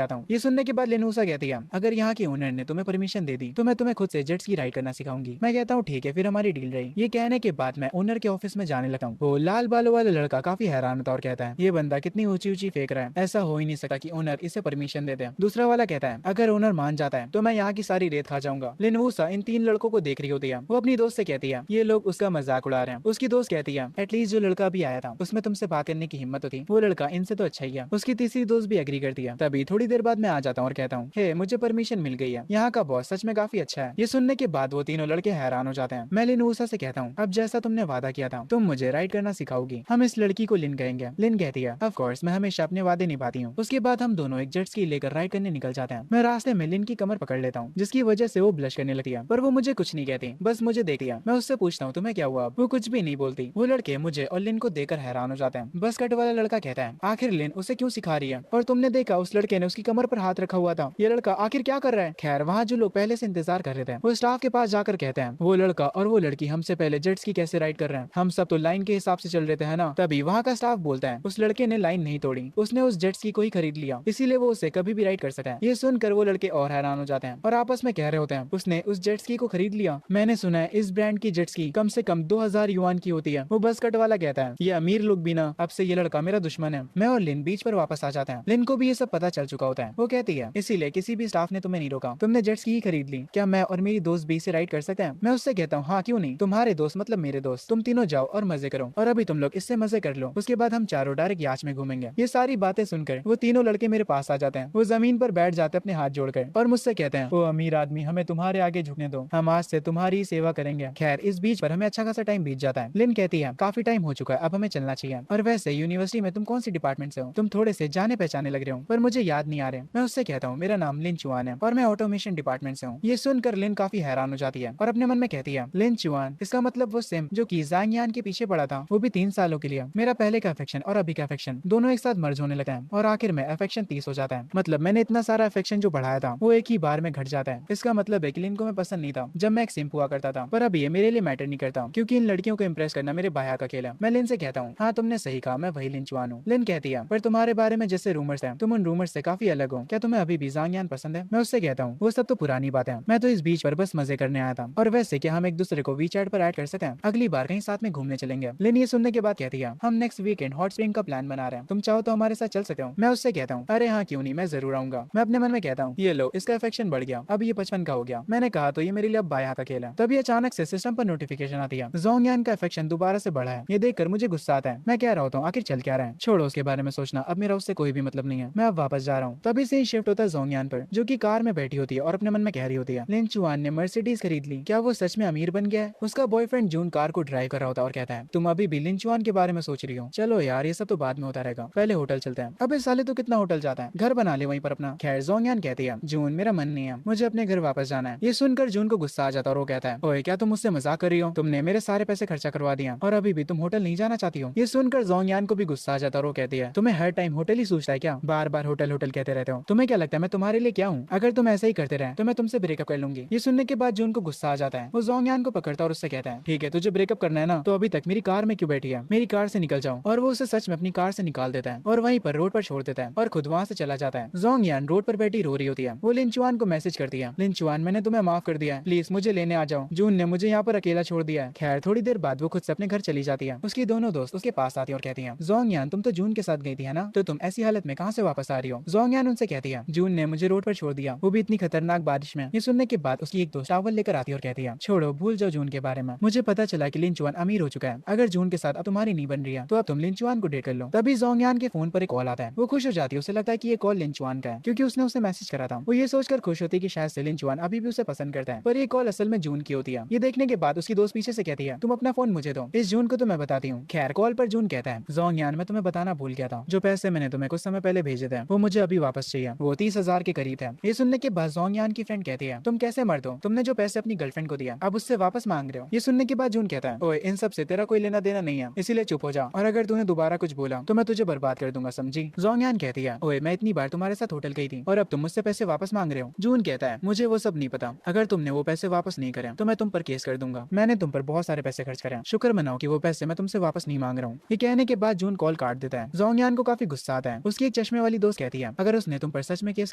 आता हूँ। ये सुनने के बाद लेनूसा कहती है, अगर यहाँ के ओनर ने तुम्हें परमिशन दे दी तो मैं तुम्हें खुद से जेट्स की राइड करना सिखाऊंगी। मैं कहता हूँ ठीक है, फिर हमारी डील रही। ये कहने के बाद मैं ओनर के ऑफिस में जाने लगता हूँ। वो लाल बालों वाला लड़का काफी हैरान होता और कहता है, ये बंदा कितनी ऊंची ऊंची फेंक रहा है, ऐसा हो ही नहीं सकता कि ओनर इसे परमिशन दे दे। दूसरा वाला कहता है, अगर ओनर मान जाता है तो मैं यहाँ की सारी रेत खा जाऊंगा। लेनूसा इन 3 लड़कों को देख रही होती है। वो अपनी दोस्त से कहती है, ये लोग उसका मजाक उड़ा रहे हैं। उसकी दोस्त कहती है, एटलीस्ट जो लड़का भी आया था उसमें तुमसे बात करने की हिम्मत तो थी, वो लड़का इनसे तो अच्छा ही है। उसकी तीसरी दोस्त भी एग्री करती है। तभी थोड़ी देर बाद मैं आ जाता हूँ और कहता हूँ, हे मुझे परमिशन मिल गई है, यहाँ का बॉस सच में काफी अच्छा है। ये सुनने के बाद वो तीनों लड़के हैरान हो जाते हैं। मैं लेनूसा से कहता हूँ, अब जैसा तुमने वादा किया था तुम मुझे राइड करना सिखाओगी। हम इस लड़की को लिन कहेंगे। लिन कहती है, ऑफ कोर्स मैं हमेशा अपने वादे निभाती हूँ। उसके बाद हम दोनों एक जेट स्की लेकर राइड करने निकल जाते हैं। मैं रास्ते में लिन की कमर पकड़ लेता हूँ, जिसकी वजह से वो ब्लश करने लगती है, पर वो मुझे कुछ नहीं कहती, बस मुझे देखती है। मैं उससे पूछता हूँ, तुम्हें क्या हुआ? वो कुछ भी नहीं बोलती। वो लड़के मुझे और लिन को देखकर हैरान हो जाते हैं। बस कट वाला लड़का कहता है, आखिर लिन उसे क्यों सिखा रही है? और तुमने देखा उस लड़के ने उसकी कमर पर हाथ रखा हुआ था, ये लड़का आखिर क्या कर रहा है? खैर वहाँ जो लोग पहले से इंतजार कर रहे थे वो स्टाफ के पास जाकर कहते हैं, वो लड़का और वो लड़की हमसे पहले जेट्स की कैसे राइड कर रहे हैं? हम सब तो लाइन के हिसाब से चल रहे थे, है ना? तभी वहाँ का स्टाफ बोलता है, उस लड़के ने लाइन नहीं तोड़ी, उसने उस जेट्स की को ही खरीद लिया, इसीलिए वो उसे कभी भी राइड कर सकता है। ये सुनकर वो लड़के और हैरान हो जाते हैं और आपस में कह रहे होते हैं, उसने उस जेट्स की को खरीद लिया। मैंने सुना है इस ब्रांड की जेट्स की कम से कम 2000 युआन की होती है। वो बस कट वाला कहता है, ये अमीर लोग भी ना, अब से ये लड़का मेरा दुश्मन है। मैं और लिन बीच पर वापस आ जाते हैं। लिन को भी ये सब पता चल चुका होता है। वो कहती है, इसीलिए किसी भी स्टाफ ने तुम्हें नहीं रोका, तुमने जेट्स की ही खरीद ली। क्या मैं और मेरी दोस्त भी इसे राइड कर सकते हैं? मैं उससे कहता हूँ, हाँ क्यों नहीं, तुम्हारे दोस्त मतलब मेरे दोस्त, तुम तीनों जाओ और मजे करो, और अभी तुम लोग इससे मजे कर लो, उसके बाद हम चारों डायरेक्ट याच में घूमेंगे। ये सारी बातें सुनकर वो तीनों लड़के मेरे पास आ जाते हैं। वो जमीन पर बैठ जाते अपने हाथ जोड़कर और मुझसे कहते हैं, ओ अमीर आदमी, हमें तुम्हारे आगे झुकने दो, हम आज से तुम्हारी सेवा करेंगे। खैर इस बीच पर हमें अच्छा खासा टाइम बीत जाता है। लिन कहती है, काफी टाइम हो चुका है, अब हमें चलना चाहिए। और वैसे यूनिवर्सिटी में तुम कौन सी डिपार्टमेंट से हो? तुम थोड़े से जाने पहचाने लग रहे हो, पर मुझे याद नहीं आ रहे। मैं उससे कहता हूँ, मेरा नाम लिन चुआन है और मैं ऑटोमेशन डिपार्टमेंट से हूँ। ये सुनकर लिन काफी हैरान हो जाती है और अपने मन में कहती है, लिन चुआन, इसका मतलब वो सिम जो कि ज़ांग यान के पीछे पड़ा था, वो भी 3 सालों के लिए। मेरा पहले का अफेक्शन और अभी का अफेक्शन दोनों एक साथ मर्ज होने लगता है और आखिर में अफेक्शन 30 हो जाता है। मतलब मैंने इतना सारा अफेक्शन जो बढ़ाया था वो एक ही बार में घट जाता है। इसका मतलब है कि लिन को मैं पसंद नहीं था जब मैं एक सिम हुआ करता था, पर अब ये मेरे लिए मैटर नहीं करता क्योंकि इन लड़कियों को इम्प्रेस करना मेरे बाया का खेल है। मैं लिन से कहता हूँ, हाँ तुमने सही कहा, मैं वही लिन चुआन हूँ। लिन कहती है, पर तुम्हारे बारे में जैसे रूमर्स हैं, तुम उन रूमर्स से काफी अलग हो। क्या तुम्हें अभी भी ज़ांग यान पसंद है? मैं उससे कहता हूँ, वो सब तो पुरानी बात है, मैं तो इस बीच पर बस मजे करने आया था। और वैसे क्या हम एक दूसरे को वीचैट पर ऐड कर सकते हैं? अगली बार कहीं साथ में घूमने चलेंगे। लिन ये सुनने के बाद कहती है, हम नेक्स्ट वीकेंड हॉट स्प्रिंग का प्लान बना रहे हैं, तुम चाहो तो हमारे साथ चल सकते हो। मैं उससे कहता हूँ, अरे हाँ क्यों नहीं, मैं जरूर आऊंगा। मैं अपने मन में कहता हूँ, ये लो इसका अफेक्शन बढ़ गया, अब ये 55 का हो गया। मैंने कहा तो ये मेरे लिए अब बाया का खेल है। तभी अचानक से सिस्टम पर नोटिफिकेशन आती है, ज़ोंग यान का अफेक्शन दोबारा से बढ़ा है। ये देखकर मुझे गुस्सा आता है। मैं कह रहा होता हूँ, आखिर चल क्या रहा है, छोड़ो उसके बारे में सोचना, अब मेरा उससे कोई भी मतलब नहीं है, मैं अब वापस जा रहा हूँ। तभी से ही शिफ्ट होता है ज़ोंग यान पर, जो की कार में बैठी होती है और अपने मन में कह रही होती है, लिन चुआन ने मर्सिडीज खरीद ली, क्या वो सच में अमीर बन गया है? उसका बॉयफ्रेंड जून कार को ड्राइव कर रहा होता और कहता है, तुम अभी भी लिन चुआन के बारे में सोच रही हो? चलो यार ये सब तो बाद में होता रहेगा, पहले होटल चलते हैं। अब इस साले तो कितना होटल जाता है, घर बना ले वहीं पर अपना। खैर ज़ोंग यान कहती है, जून मेरा मन नहीं है, मुझे अपने घर वापस जाना है। ये सुनकर जून को गुस्सा आ जाता और वो कहता है, ओए क्या तुम मुझसे मजाक कर रही हो? तुमने मेरे सारे पैसे खर्चा करवा दिया और अभी भी तुम होटल नहीं जाना चाहती हो? ये सुनकर ज़ोंग यान को भी गुस्सा आ जाता और वो कहती है, तुम्हें हर टाइम होटल ही सोचता है क्या? बार बार होटल होटल कहते रहते हो, तुम्हें क्या लगता है मैं तुम्हारे लिए क्या हूँ? अगर तुम ऐसा ही करते रहे तो मैं तुमसे ब्रेकअप कर लूंगी। ये सुनने के बाद जून को गुस्सा आ जाता है। वो ज़ोंग यान को पकड़ता और उससे कहता है, ठीक है तुझे ब्रेकअप करना है ना, तो अभी तक मेरी कार में क्यों बैठी है, मेरी कार से निकल जाओ। और वो उसे सच में अपनी कार से निकाल देता है और वहीं पर रोड पर छोड़ देता है और खुद वहाँ से चला जाता है। ज़ोंग यान रोड पर बैठी रो रही होती है। वो लिन चुआन को मैसेज करती है, लिन चुआन मैंने तुम्हें माफ कर दिया है, प्लीज मुझे लेने आ जाओ, जून ने मुझे यहाँ पर अकेला छोड़ दिया है। खैर थोड़ी देर बाद वो खुद से अपने घर चली जाती है। उसकी दोनों दोस्त उसके पास आती है और कहती है, ज़ोंग यान तुम तो जून के साथ गई थी है ना, तो तुम ऐसी हालत में कहाँ से वापस आ रही हो? ज़ोंग यान उनसे कहती है, जून ने मुझे रोड पर छोड़ दिया, वो भी इतनी खतरनाक बारिश में। ये सुनने के बाद उसकी एक दोस्त टावल लेकर आती है और कहती है, छोड़ो भूल जाओ जून के बारे में, मुझे पता चला कि लिन चुआन अमीर हो चुका है, अगर जून के साथ अब तुम्हारी नहीं बन रही है तो अब तुम लिन चुआन को डेट कर लो। तभी ज़ोंग यान के फोन पर एक कॉल आता है। वो खुश हो जाती है, उसे लगता है कि ये कॉल लिन चुआन का है क्योंकि उसने उसे मैसेज करा था। वो ये सोचकर खुश होती है कि शायद से लिन चुआन अभी भी उसे पसंद करता है, पर ये कॉल असल में जून की होती है। ये देखने के बाद उसकी दोस्त पीछे से कहती है, तुम अपना फोन मुझे दो, इस जून को तो मैं बताती हूँ। खैर कॉल पर जून कहता है, ज़ोंग यान मैं तुम्हें बताना भूल गया था, जो पैसे मैंने तुम्हें कुछ समय पहले भेजे थे वो मुझे अभी वापस चाहिए, वो 30,000 के करीब है। ये सुनने के बाद ज़ोंग यान की फ्रेंड कहती है, तुम कैसे मर्द हो, तुमने जो पैसे अपनी गर्लफ्रेंड को दिया अब उससे वापस मांग रहे हो? ये सुनने के बाद जून कहता है, ओए इन सब से तेरा कोई लेना देना नहीं है, इसीलिए चुप हो जा, और अगर तूने दोबारा कुछ बोला तो मैं तुझे बर्बाद कर दूंगा, समझी? ज़ोंग यान कहती है, ओए मैं इतनी बार तुम्हारे साथ होटल गई थी और अब तुम मुझसे पैसे वापस मांग रहे हो? जून कहता है, मुझे वो सब नहीं पता, अगर तुमने वो पैसे वापस नहीं करे तो मैं तुम पर केस कर दूंगा, मैंने तुम पर बहुत सारे पैसे खर्च करे, शुक्र मनाओ कि वो पैसे मैं तुमसे वापस नहीं मांग रहा हूँ। ये कहने के बाद जून कॉल काट देता है। जोंगयान को काफी गुस्सा आता है। उसकी एक चश्मे वाली दोस्त कहती है अगर उसने तुम पर सच में केस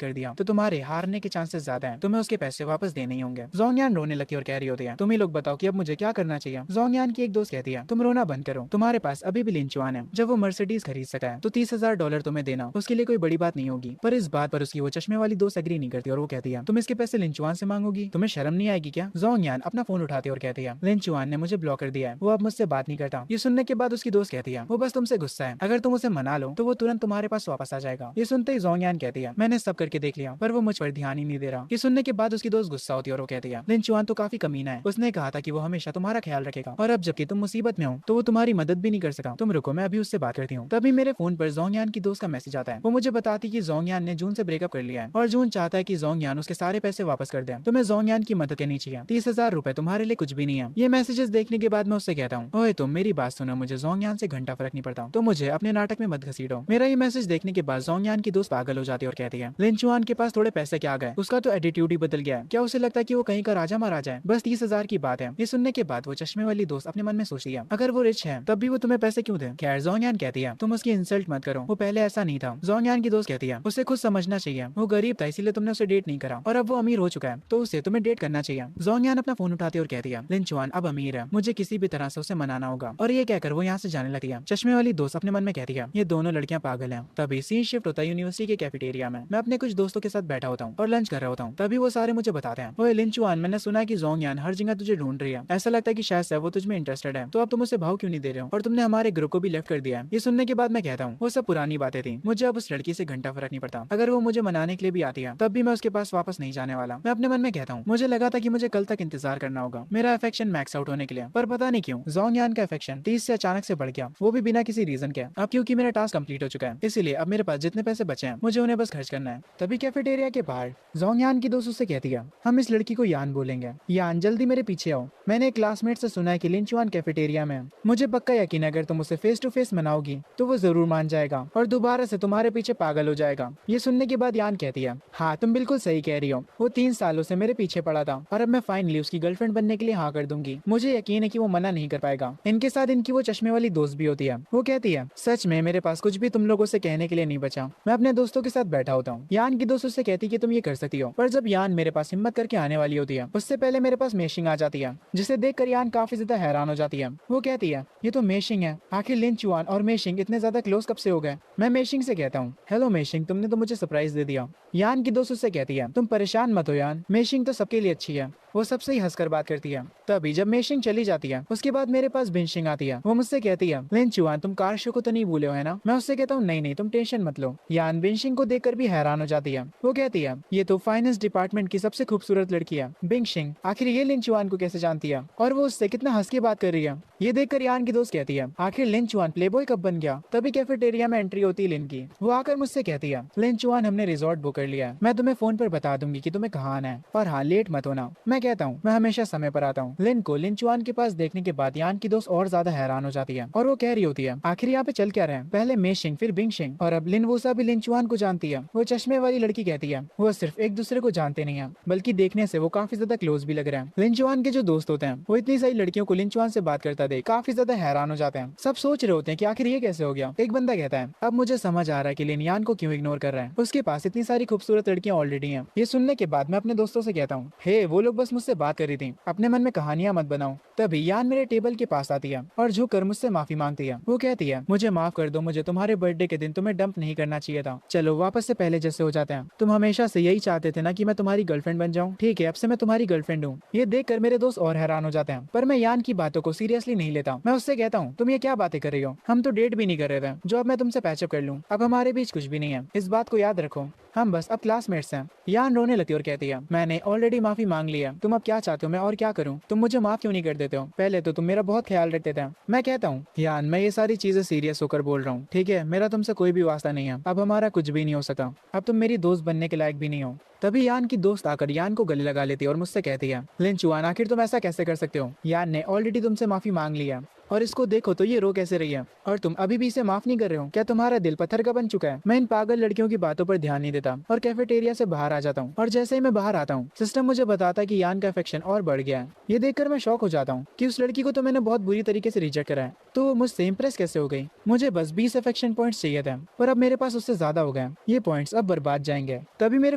कर दिया तो तुम्हारे हारने के चांसेस ज्यादा है, तुम्हें उसके पैसे वापस देने ही होंगे। जोंगयान रोने लगती है और कह रही होती है तुम ही लोग बताओ कि अब मुझे क्या करना चाहिए। जोंगयान की एक दोस्त कहती है तुम रोना बंद करो, तुम्हारे पास अभी भी लिंचुआन है, जब वो मर्सिडीज खरीद सका है तो $30,000 तुम्हें देना उसके लिए कोई बड़ी बात नहीं होगी। पर इस बात पर उसकी वो चश्मे वाली दोस्त एग्री नहीं करती और वो कहती है तुम इसके पैसे लिंचुआन से मांगोगी, तुम्हें शर्म नहीं आएगी क्या। जोंगयान अपना फोन उठाती है और कहती है लिंचुआन ने मुझे ब्लॉक कर दिया है, वो अब मुझसे बात नहीं करता। ये सुनने के बाद उसकी दोस्त कहती है वो बस तुमसे गुस्सा है, अगर तुम उसे मना लो तो वो तुरंत तुम्हारे पास वापस आ जाएगा। ये सुनते ही जोंगयान कहती है मैंने सब करके देख लिया पर वो मुझ पर ध्यान ही नहीं दे रहा। ये सुनने के बाद उसकी दोस्त गुस्सा होती है और वो कहती है लिंचुआन तो काफी कमीना है, उसने कहा था कि वो हमेशा तुम्हारा ख्याल रखेगा और अब जबकि तुम मुसीबत में हो तो वो तुम्हारी मदद भी नहीं कर सका। तुम रुको मैं अभी उससे बात करती हूँ। तभी मेरे फोन पर जोंगयान की दोस्त का मैसेज आता है। वो मुझे बताती कि जोंगयान ने जून से ब्रेकअप कर लिया है और जून चाहता है कि जोंगयान उसके सारे पैसे वापस कर दे। तुम्हें जोंगयान की मदद करनी चाहिए, $30,000 तुम्हारे लिए कुछ भी नहीं है। ये मैसेजेस देखने के बाद मैं उससे कहता हूँ ओए तुम मेरी बात सुनो, मुझे जोंगयान से घंटा फर्क नहीं पड़ता, तो मुझे अपने नाटक में मत घसीटो। मेरा ये मैसेज देखने के बाद जोंगयान की दोस्त पागल हो जाती है और कहती है लिंचुआन के पास थोड़े पैसे क्या गए, उसका तो एटीट्यूड ही बदल गया है, क्या उसे लगता है कि वो कहीं का राजा महाराजा है, बस 30,000 की बात है। ये सुनने के बाद वो चश्मे वाली दोस्त अपने मन में सोचती है अगर वो रिच है तब भी वो तुम्हें पैसे क्यों दे। खैर जोंगयान कहती है तुम उसकी इंसल्ट मत करो, वो पहले ऐसा नहीं था। जोंगयान की दोस्त कहती है उसे खुद समझना चाहिए, वो गरीब था इसीलिए तुमने उसे डेट नहीं करा और अब वो अमीर हो चुका है तो उसे तुम्हें डेट करना चाहिए। जोंगयान अपना फोन उठाती है और कहती है लिंचुआन अब अमीर है, मुझे किसी भी तरह से उसे मनाना होगा। और ये कहकर वो यहाँ से जाने लगती है। चश्मे वाली दोस्त अपने मन में कहती है ये दोनों लड़कियां पागल हैं। तभी सीन शिफ्ट होता है यूनिवर्सिटी के कैफेटेरिया में। मैं अपने कुछ दोस्तों के साथ बैठा होता हूँ और लंच कर रहा होता हूँ। तभी वो सारे मुझे बताते हैं ओए लिंचुआन मैंने सुना है कि जोंगयान हर जगह तुझे ढूंढ रही है, ऐसा लगता है कि शायद से वो तुझ में इंटरेस्टेड है, तो अब तुम उसे भाव क्यों नहीं दे रहे हो और तुमने हमारे ग्रुप को भी लेफ्ट कर दिया है। ये सुनने के बाद मैं कहता हूँ वो सब पुरानी बातें थी, मुझे अब उस लड़की से घंटा फर्क नहीं पड़ता, अगर वो मुझे मनाने के लिए भी आती है तब भी मैं उसके पास वापस नहीं जाने वाला। मैं अपने मन में कहता हूँ मुझे लगा था कि मुझे कल तक इंतजार करना होगा मेरा अफेक्शन मैक्स आउट होने के लिए, पर पता नहीं क्यों जोंगयान का अफेक्शन 30 से अचानक से बढ़ गया, वो भी बिना किसी रीजन के। अब क्योंकि मेरा टास्क कंप्लीट हो चुका है इसीलिए अब मेरे पास जितने पैसे बचे हैं मुझे उन्हें बस खर्च करना है। तभी कैफेटेरिया के बाहर जोंगयान की दोस्त उससे कहती है हम इस लड़की को यान बोलेंगे, यान जल्दी मेरे पीछे आओ, मैंने एक क्लासमेट से सुना है कि लिंचुआन कैफेटेरिया में है, मुझे पक्का यकीन है अगर तुम उसे फेस टू फेस मनाओगी तो वो जरूर मान जाएगा और दोबारा से तुम्हारे पीछे पागल हो जाएगा। ये सुनने के बाद यान कहती है हाँ तुम बिल्कुल सही कह रही हो, वो 3 सालों से मेरे पीछे पड़ा था और अब मैं फाइनली उसकी गर्लफ्रेंड बनने के लिए हाँ कर दूंगी, मुझे यकीन है कि वो मना नहीं कर पाएगा। इनके साथ इनकी वो चश्मे वाली दोस्त भी होती है। वो कहती है सच में मेरे पास कुछ भी तुम लोगों से कहने के लिए नहीं बचा, मैं अपने दोस्तों के साथ बैठा होता हूँ। यान की दोस्त उससे कहती है कि तुम ये कर सकती हो, पर जब यान मेरे पास हिम्मत करके आने वाली होती है उससे पहले मेरे पास मेशिंग आ जाती है, जिसे देखकर यान काफी ज्यादा हैरान हो जाती है। वो कहती है ये तो मेशिंग है, आखिर लिंचुआन और मेशिंग इतने ज्यादा क्लोज कब से हो गए। मैं मेशिंग से कहता हूँ हेलो मेशिंग, तुमने तो मुझे सरप्राइज दे दिया। यान की दोस्त उससे कहती है तुम परेशान मत हो यान, मेशिंग तो सबके लिए अच्छी है। वो सबसे ही हंसकर बात करती है। तभी जब मेशिंग चली जाती है उसके बाद मेरे पास बिंशिंग आती है। वो मुझसे कहती है लिंचुआन तुम कार शो को तो नहीं भूले हो है ना। मैं उससे कहता हूँ नहीं नहीं तुम टेंशन मत लो। यान बिंशिंग को देखकर भी हैरान हो जाती है। वो कहती है ये तो फाइनेंस डिपार्टमेंट की सबसे खूबसूरत लड़की है बिंशिंग, आखिर ये लिंचुआन को कैसे जानती है और वो उससे कितना हंस के बात कर रही है। ये देखकर यान की दोस्त कहती है आखिर लिंचुआन प्लेबॉय कब बन गया। तभी कैफेटेरिया में एंट्री होती है लिन की। वो आकर मुझसे कहती है लिंचुआन हमने रिजॉर्ट बुक कर लिया है, मैं तुम्हें फोन पर बता दूंगी कि तुम्हें कहाँ आना है, पर हाँ लेट मत होना। मैं कहता हूँ मैं हमेशा समय पर आता हूँ। लिन को लिंचुआन के पास देखने के बाद यान की दोस्त और ज्यादा हैरान हो जाती है और वो कह रही होती है आखिर यहाँ पे चल क्या रहे हैं, पहले मेशिंग फिर बिंशिंग और अब लिन वोसा भी लिंचुआन को जानती है। वो चश्मे वाली लड़की कहती है वो सिर्फ एक दूसरे को जानते नहीं है बल्कि देखने से वो काफी ज्यादा क्लोज भी लग रहे हैं। लिंचुआन के जो दोस्त होते हैं वो इतनी सारी लड़कियों को लिंचुआन से बात करता देख काफी ज्यादा हैरान हो जाते हैं। सब सोच रहे होते हैं कि आखिर ये कैसे हो गया। एक बंदा कहता है अब मुझे समझ आ रहा है कि लिन यान को क्यों इग्नोर कर रहा है, उसके पास इतनी सारी खूबसूरत लड़कियां ऑलरेडी हैं। ये सुनने के बाद मैं अपने दोस्तों से कहता हूँ हे वो लोग बस मुझसे बात कर रही थी, अपने मन में कहानियां मत बनाओ। तभी यान मेरे टेबल के पास आती है और झुककर मुझसे माफी मांगती है। वो कहती है मुझे माफ कर दो, मुझे तुम्हारे बर्थडे के दिन तुम्हें डंप नहीं करना चाहिए था, चलो वापस से पहले जैसे हो जाते हैं। तुम हमेशा से यही चाहते थे ना कि मैं तुम्हारी गर्लफ्रेंड बन जाऊं, ठीक है अब से मैं तुम्हारी गर्लफ्रेंड हूँ। ये देखकर मेरे दोस्त और हैरान हो जाते हैं, पर मैं यान की बातों को सीरियसली नहीं लेता। मैं उससे कहता हूँ तुम ये क्या बातें कर रही हो, हम तो डेट भी नहीं कर रहे थे जो अब मैं तुमसे पैचअप कर लूँ, अब हमारे बीच कुछ भी नहीं है, इस बात को याद रखो, हम बस अब क्लासमेट्स हैं। यान रोने लगती और कहती है मैंने ऑलरेडी माफी मांग ली है, तुम अब क्या चाहते हो मैं और क्या करूं, तुम मुझे माफ क्यों नहीं कर देते हो, पहले तो तुम मेरा बहुत ख्याल रखते थे। मैं कहता हूँ यान मैं ये सारी चीजें सीरियस होकर बोल रहा हूँ, ठीक है मेरा तुमसे कोई भी वास्ता नहीं है, अब हमारा कुछ भी नहीं हो सका, अब तुम मेरी दोस्त बनने के लायक भी नहीं हो। तभी यान की दोस्त आकर यान को गले लगा लेती है और मुझसे कहती है लिंचुआन आखिर तुम ऐसा कैसे कर सकते हो, यान ने ऑलरेडी तुमसे माफी मांग ली है और इसको देखो तो ये रो कैसे रही है और तुम अभी भी इसे माफ नहीं कर रहे हो, क्या तुम्हारा दिल पत्थर का बन चुका है। मैं इन पागल लड़कियों की बातों पर ध्यान नहीं देता और कैफेटेरिया से बाहर आ जाता हूँ और जैसे ही मैं बाहर आता हूँ सिस्टम मुझे बताता है कि यान का अफेक्शन और बढ़ गया है। ये देखकर मैं शॉक हो जाता हूँ कि उस लड़की को तो मैंने बहुत बुरी तरीके से रिजेक्ट करा है तो वो मुझसे इम्प्रेस कैसे हो गई? मुझे बस 20 अफेक्शन पॉइंट्स चाहिए थे, पर अब मेरे पास उससे ज्यादा हो गए। ये पॉइंट्स अब बर्बाद जाएंगे। तभी मेरे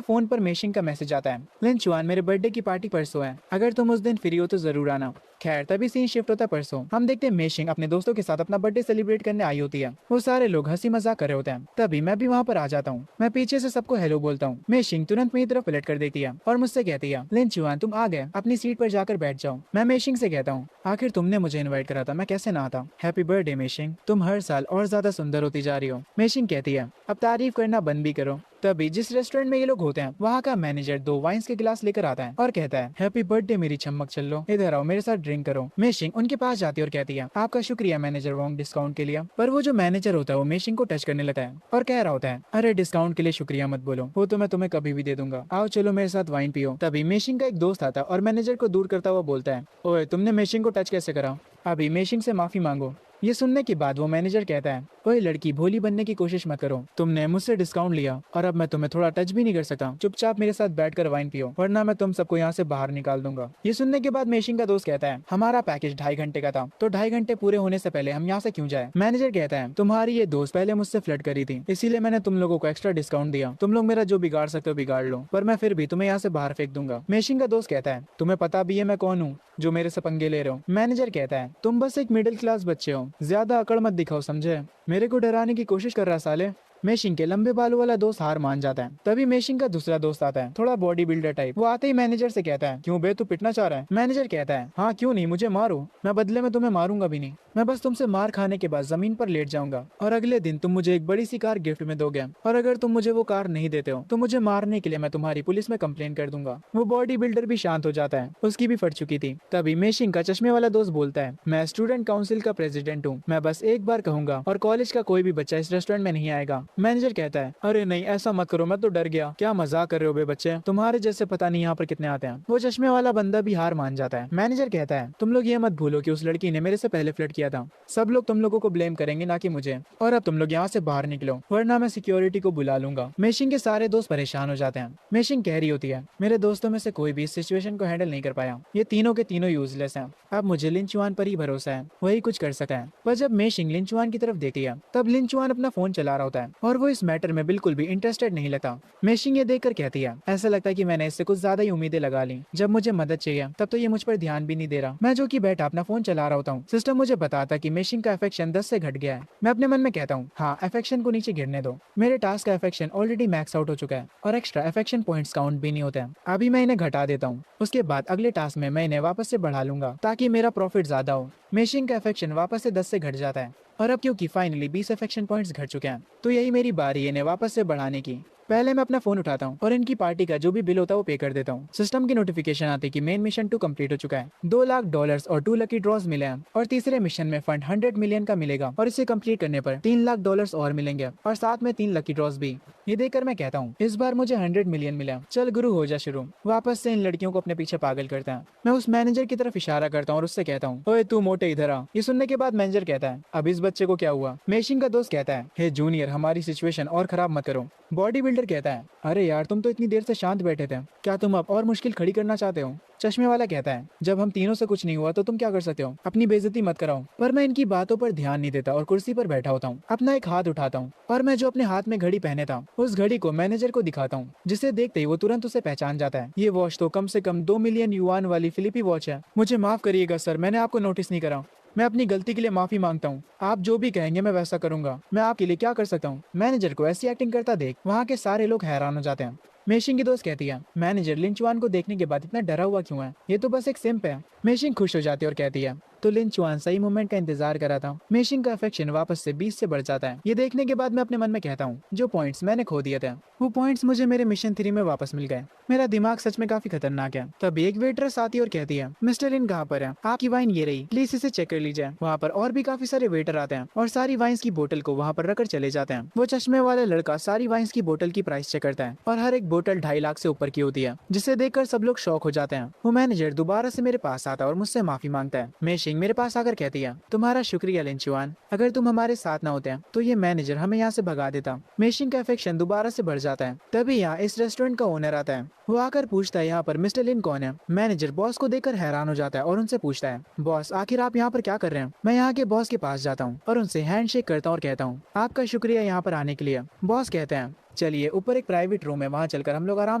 फोन पर मेशिंग का मैसेज आता है, लिन चुआन, मेरे बर्थडे की पार्टी परसों है, अगर तुम उस दिन फ्री हो तो जरूर आना। खैर, तभी सीन शिफ्ट होता है परसों। हम देखते हैं मेशिंग अपने दोस्तों के साथ अपना बर्थडे सेलिब्रेट करने आई होती है। वो सारे लोग हंसी मजाक कर रहे होते हैं। तभी मैं भी वहाँ पर आ जाता हूँ। मैं पीछे से सबको हेलो बोलता हूँ। मेशिंग तुरंत मेरी तरफ पलट कर देखती है और मुझसे कहती है, लिन चुआन तुम आ गए, अपनी सीट पर जाकर बैठ जाओ। मैं मेशिंग से कहता हूँ, आखिर तुमने मुझे इनवाइट करा था, मैं कैसे ना आता। हैप्पी बर्थडे मेशिंग, तुम हर साल और ज्यादा सुंदर होती जा रही हो। मेशिंग कहती है, अब तारीफ करना बंद भी करो। तभी जिस रेस्टोरेंट में ये लोग होते हैं वहाँ का मैनेजर 2 वाइन्स के गिलास लेकर आता है और कहता है, हैप्पी बर्थडे मेरी चमक चल्लो, इधर आओ मेरे साथ ड्रिंक करो। मेशिंग उनके पास जाती है और कहती है, आपका शुक्रिया मैनेजर वोंग डिस्काउंट के लिए। पर वो जो मैनेजर होता है वो मेशिंग को टच करने लगता है और कह रहा होता है, अरे डिस्काउंट के लिए शुक्रिया मत बोलो, वो तो मैं तुम्हें कभी भी दे दूंगा, आओ चलो मेरे साथ वाइन पियो। तभी मेशिंग का एक दोस्त आता है और मैनेजर को दूर करता हुआ बोलता है, ओए तुमने मेशिंग को टच कैसे करा, अभी मेशिंग से माफी मांगो। ये सुनने के बाद वो मैनेजर कहता है, ओए लड़की, भोली बनने की कोशिश मत करो, तुमने मुझसे डिस्काउंट लिया और अब मैं तुम्हें थोड़ा टच भी नहीं कर सकता, चुपचाप मेरे साथ बैठकर वाइन पियो वरना मैं तुम सबको यहाँ से बाहर निकाल दूंगा। ये सुनने के बाद मेशिंग का दोस्त कहता है, हमारा पैकेज 2.5 घंटे का था, तो 2.5 घंटे पूरे होने से पहले हम यहाँ से क्यों जाए। मैनेजर कहता है, तुम्हारी ये दोस्त पहले मुझसे फ्लर्ट करी थी, इसीलिए मैंने तुम लोगों को एक्स्ट्रा डिस्काउंट दिया, तुम लोग मेरा जो बिगाड़ सकते हो बिगाड़ लो, पर मैं फिर भी तुम्हें यहाँ से बाहर फेंक दूंगा। मेशिंग का दोस्त कहता है, तुम्हें पता भी है मैं कौन हूँ जो मेरे से पंगे ले रहे हो। मैनेजर कहता है, तुम बस एक मिडिल क्लास बच्चे हो, ज्यादा अकड़ मत दिखाओ समझे, मेरे को डराने की कोशिश कर रहा साले। मेशिंग के लंबे बालों वाला दोस्त हार मान जाता है। तभी मेशिंग का दूसरा दोस्त आता है, थोड़ा बॉडी बिल्डर टाइप। वो आते ही मैनेजर से कहता है, क्यों बे तू पिटना चाह रहा है। मैनेजर कहता है, हाँ क्यों नहीं, मुझे मारो, मैं बदले में तुम्हें मारूंगा भी नहीं, मैं बस तुमसे मार खाने के बाद जमीन पर लेट जाऊंगा और अगले दिन तुम मुझे एक बड़ी सी कार गिफ्ट में दोगे, और अगर तुम मुझे वो कार नहीं देते हो तो मुझे मारने के लिए मैं तुम्हारी पुलिस में कंप्लेन कर दूंगा। वो बॉडी बिल्डर भी शांत हो जाता है, उसकी भी फट चुकी थी। तभी मेशिंग का चश्मे वाला दोस्त बोलता है, मैं स्टूडेंट काउंसिल का प्रेसिडेंट हूँ, मैं बस एक बार कहूंगा और कॉलेज का कोई भी बच्चा इस रेस्टोरेंट में नहीं आएगा। मैनेजर कहता है, अरे नहीं ऐसा मत करो, मैं तो डर गया, क्या मजाक कर रहे हो बे बच्चे, तुम्हारे जैसे पता नहीं यहाँ पर कितने आते हैं। वो चश्मे वाला बंदा भी हार मान जाता है। मैनेजर कहता है, तुम लोग ये मत भूलो कि उस लड़की ने मेरे से पहले फ्लर्ट किया था, सब लोग तुम लोगों को ब्लेम करेंगे ना कि मुझे, और अब तुम लोग यहाँ से बाहर निकलो वरना मैं सिक्योरिटी को बुला लूंगा। मेशिंग के सारे दोस्त परेशान हो जाते हैं। मेशिंग कह रही होती है, मेरे दोस्तों में से कोई भी इस सिचुएशन को हैंडल नहीं कर पाया, ये तीनों के तीनों यूजलेस हैं, अब मुझे लिन चुआन पर ही भरोसा है, वही कुछ कर सकता है। पर जब मेशिंग लिन चुआन की तरफ देखती है तब लिन चुआन अपना फोन चला रहा होता है और वो इस मैटर में बिल्कुल भी इंटरेस्टेड नहीं लगता। मेशिंग ये देखकर कहती है, ऐसा लगता है कि मैंने इससे कुछ ज्यादा ही उम्मीदें लगा ली, जब मुझे मदद चाहिए तब तो ये मुझ पर ध्यान भी नहीं दे रहा। मैं जो कि बैठा अपना फोन चला रहा होता हूँ, सिस्टम मुझे बताता कि मेशिंग का अफेक्शन 10 से घट गया है। मैं अपने मन में कहता हूँ, हाँ अफेक्शन को नीचे गिरने दो, मेरे टास्क का अफेक्शन ऑलरेडी मैक्स आउट हो चुका है और एक्स्ट्रा अफेक्शन पॉइंट्स काउंट भी नहीं होते हैं, अभी मैं इन्हें घटा देता हूँ, उसके बाद अगले टास्क में मैं इन्हें वापस से बढ़ा लूंगा ताकि मेरा प्रॉफिट ज्यादा हो। मेशिंग का अफेक्शन वापस से 10 से घट जाता है और अब क्योंकि फाइनली 20 अफेक्शन पॉइंट्स घट चुके हैं तो यही मेरी बारी है इन्हें वापस से बढ़ाने की। पहले मैं अपना फोन उठाता हूँ और इनकी पार्टी का जो भी बिल होता है वो पे कर देता हूँ। सिस्टम की नोटिफिकेशन आती है कि मेन मिशन 2 कंप्लीट हो चुका है, $2 लाख और 2 लकी ड्रॉज मिले हैं और तीसरे मिशन में फंड 100 मिलियन का मिलेगा और इसे कंप्लीट करने पर $3 लाख और मिलेंगे और साथ में 3 लकी ड्रॉज भी। ये देखकर मैं कहता हूँ, इस बार मुझे 100 मिलियन मिला, चल गुरु हो जा शुरू। वापस से इन लड़कियों को अपने पीछे पागल करता है। मैं उस मैनेजर की तरफ इशारा करता हूँ और उससे कहता हूँ, ओए तू मोटे इधर आ। ये सुनने के बाद मैनेजर कहता है, अब इस बच्चे को क्या हुआ। मेशिंग का दोस्त कहता है, हे जूनियर, हमारी सिचुएशन और खराब मत करो। बॉडी बिल्डर कहता है, अरे यार तुम तो इतनी देर से शांत बैठे थे, क्या तुम अब और मुश्किल खड़ी करना चाहते हो। चश्मे वाला कहता है, जब हम तीनों से कुछ नहीं हुआ तो तुम क्या कर सकते हो, अपनी बेइज्जती मत कराओ। पर मैं इनकी बातों पर ध्यान नहीं देता और कुर्सी पर बैठा होता हूँ। अपना एक हाथ उठाता हूँ और मैं जो अपने हाथ में घड़ी पहने था उस घड़ी को मैनेजर को दिखाता हूँ, जिसे देखते ही वो तुरंत उसे पहचान जाता है। ये वॉच तो कम से कम 2 मिलियन युआन वाली फिलिपी वॉच है। मुझे माफ करिएगा सर, मैंने आपको नोटिस नहीं करा, मैं अपनी गलती के लिए माफी मांगता हूँ, आप जो भी कहेंगे मैं वैसा करूंगा, मैं आपके लिए क्या कर सकता हूँ। मैनेजर को ऐसी एक्टिंग करता देख वहाँ के सारे लोग हैरान हो जाते हैं। मेशिंग की दोस्त कहती है, मैनेजर लिन चुआन को देखने के बाद इतना डरा हुआ क्यों है, ये तो बस एक सिंप है। मेशिंग खुश हो जाती है और कहती है, तो लिन चुआन सही मोमेंट का इंतजार कर रहा था। मेशिंग का अफेक्शन वापस से 20 से बढ़ जाता है। ये देखने के बाद मैं अपने मन में कहता हूँ, जो पॉइंट्स मैंने खो दिए थे वो पॉइंट्स मुझे मेरे मिशन 3 में वापस मिल गए। मेरा दिमाग सच में काफी खतरनाक है। तब एक वेटरेस आती है और कहती है, मिस्टर लिन कहाँ पर है, आपकी वाइन ये रही, प्लीज इसे चेक कर लीजिए। वहाँ पर और भी काफी सारे वेटर आते हैं और सारी वाइन्स की बोतल को वहाँ पर रखकर चले जाते हैं। वो चश्मे वाले लड़का सारी वाइन्स की बोतल की प्राइस चेक करता है और हर एक बोतल 2.5 लाख से ऊपर की होती है, जिसे देखकर सब लोग शॉक हो जाते हैं। वो मैनेजर दोबारा से मेरे पास आता है और मुझसे माफी मांगता है। मेशिंग मेशिंग मेरे पास आकर कहती है, तुम्हारा शुक्रिया लिंचुआन, अगर तुम हमारे साथ ना होते तो ये मैनेजर हमें यहाँ से भगा देता। मेशिंग का अफेक्शन दोबारा से बढ़ जाता है। तभी यहाँ इस रेस्टोरेंट का ओनर आता है। वो आकर पूछता है यहाँ पर मिस्टर लिन कौन है। मैनेजर बॉस को देखकर हैरान हो जाता है और उनसे पूछता है, बॉस आखिर आप यहाँ पर क्या कर रहे हैं। मैं यहाँ के बॉस के पास जाता हूँ और उनसे हैंडशेक करता हूँ और कहता हूँ, आपका शुक्रिया यहाँ पर आने के लिए। बॉस कहते हैं, चलिए ऊपर एक प्राइवेट रूम है, वहाँ चलकर हम लोग आराम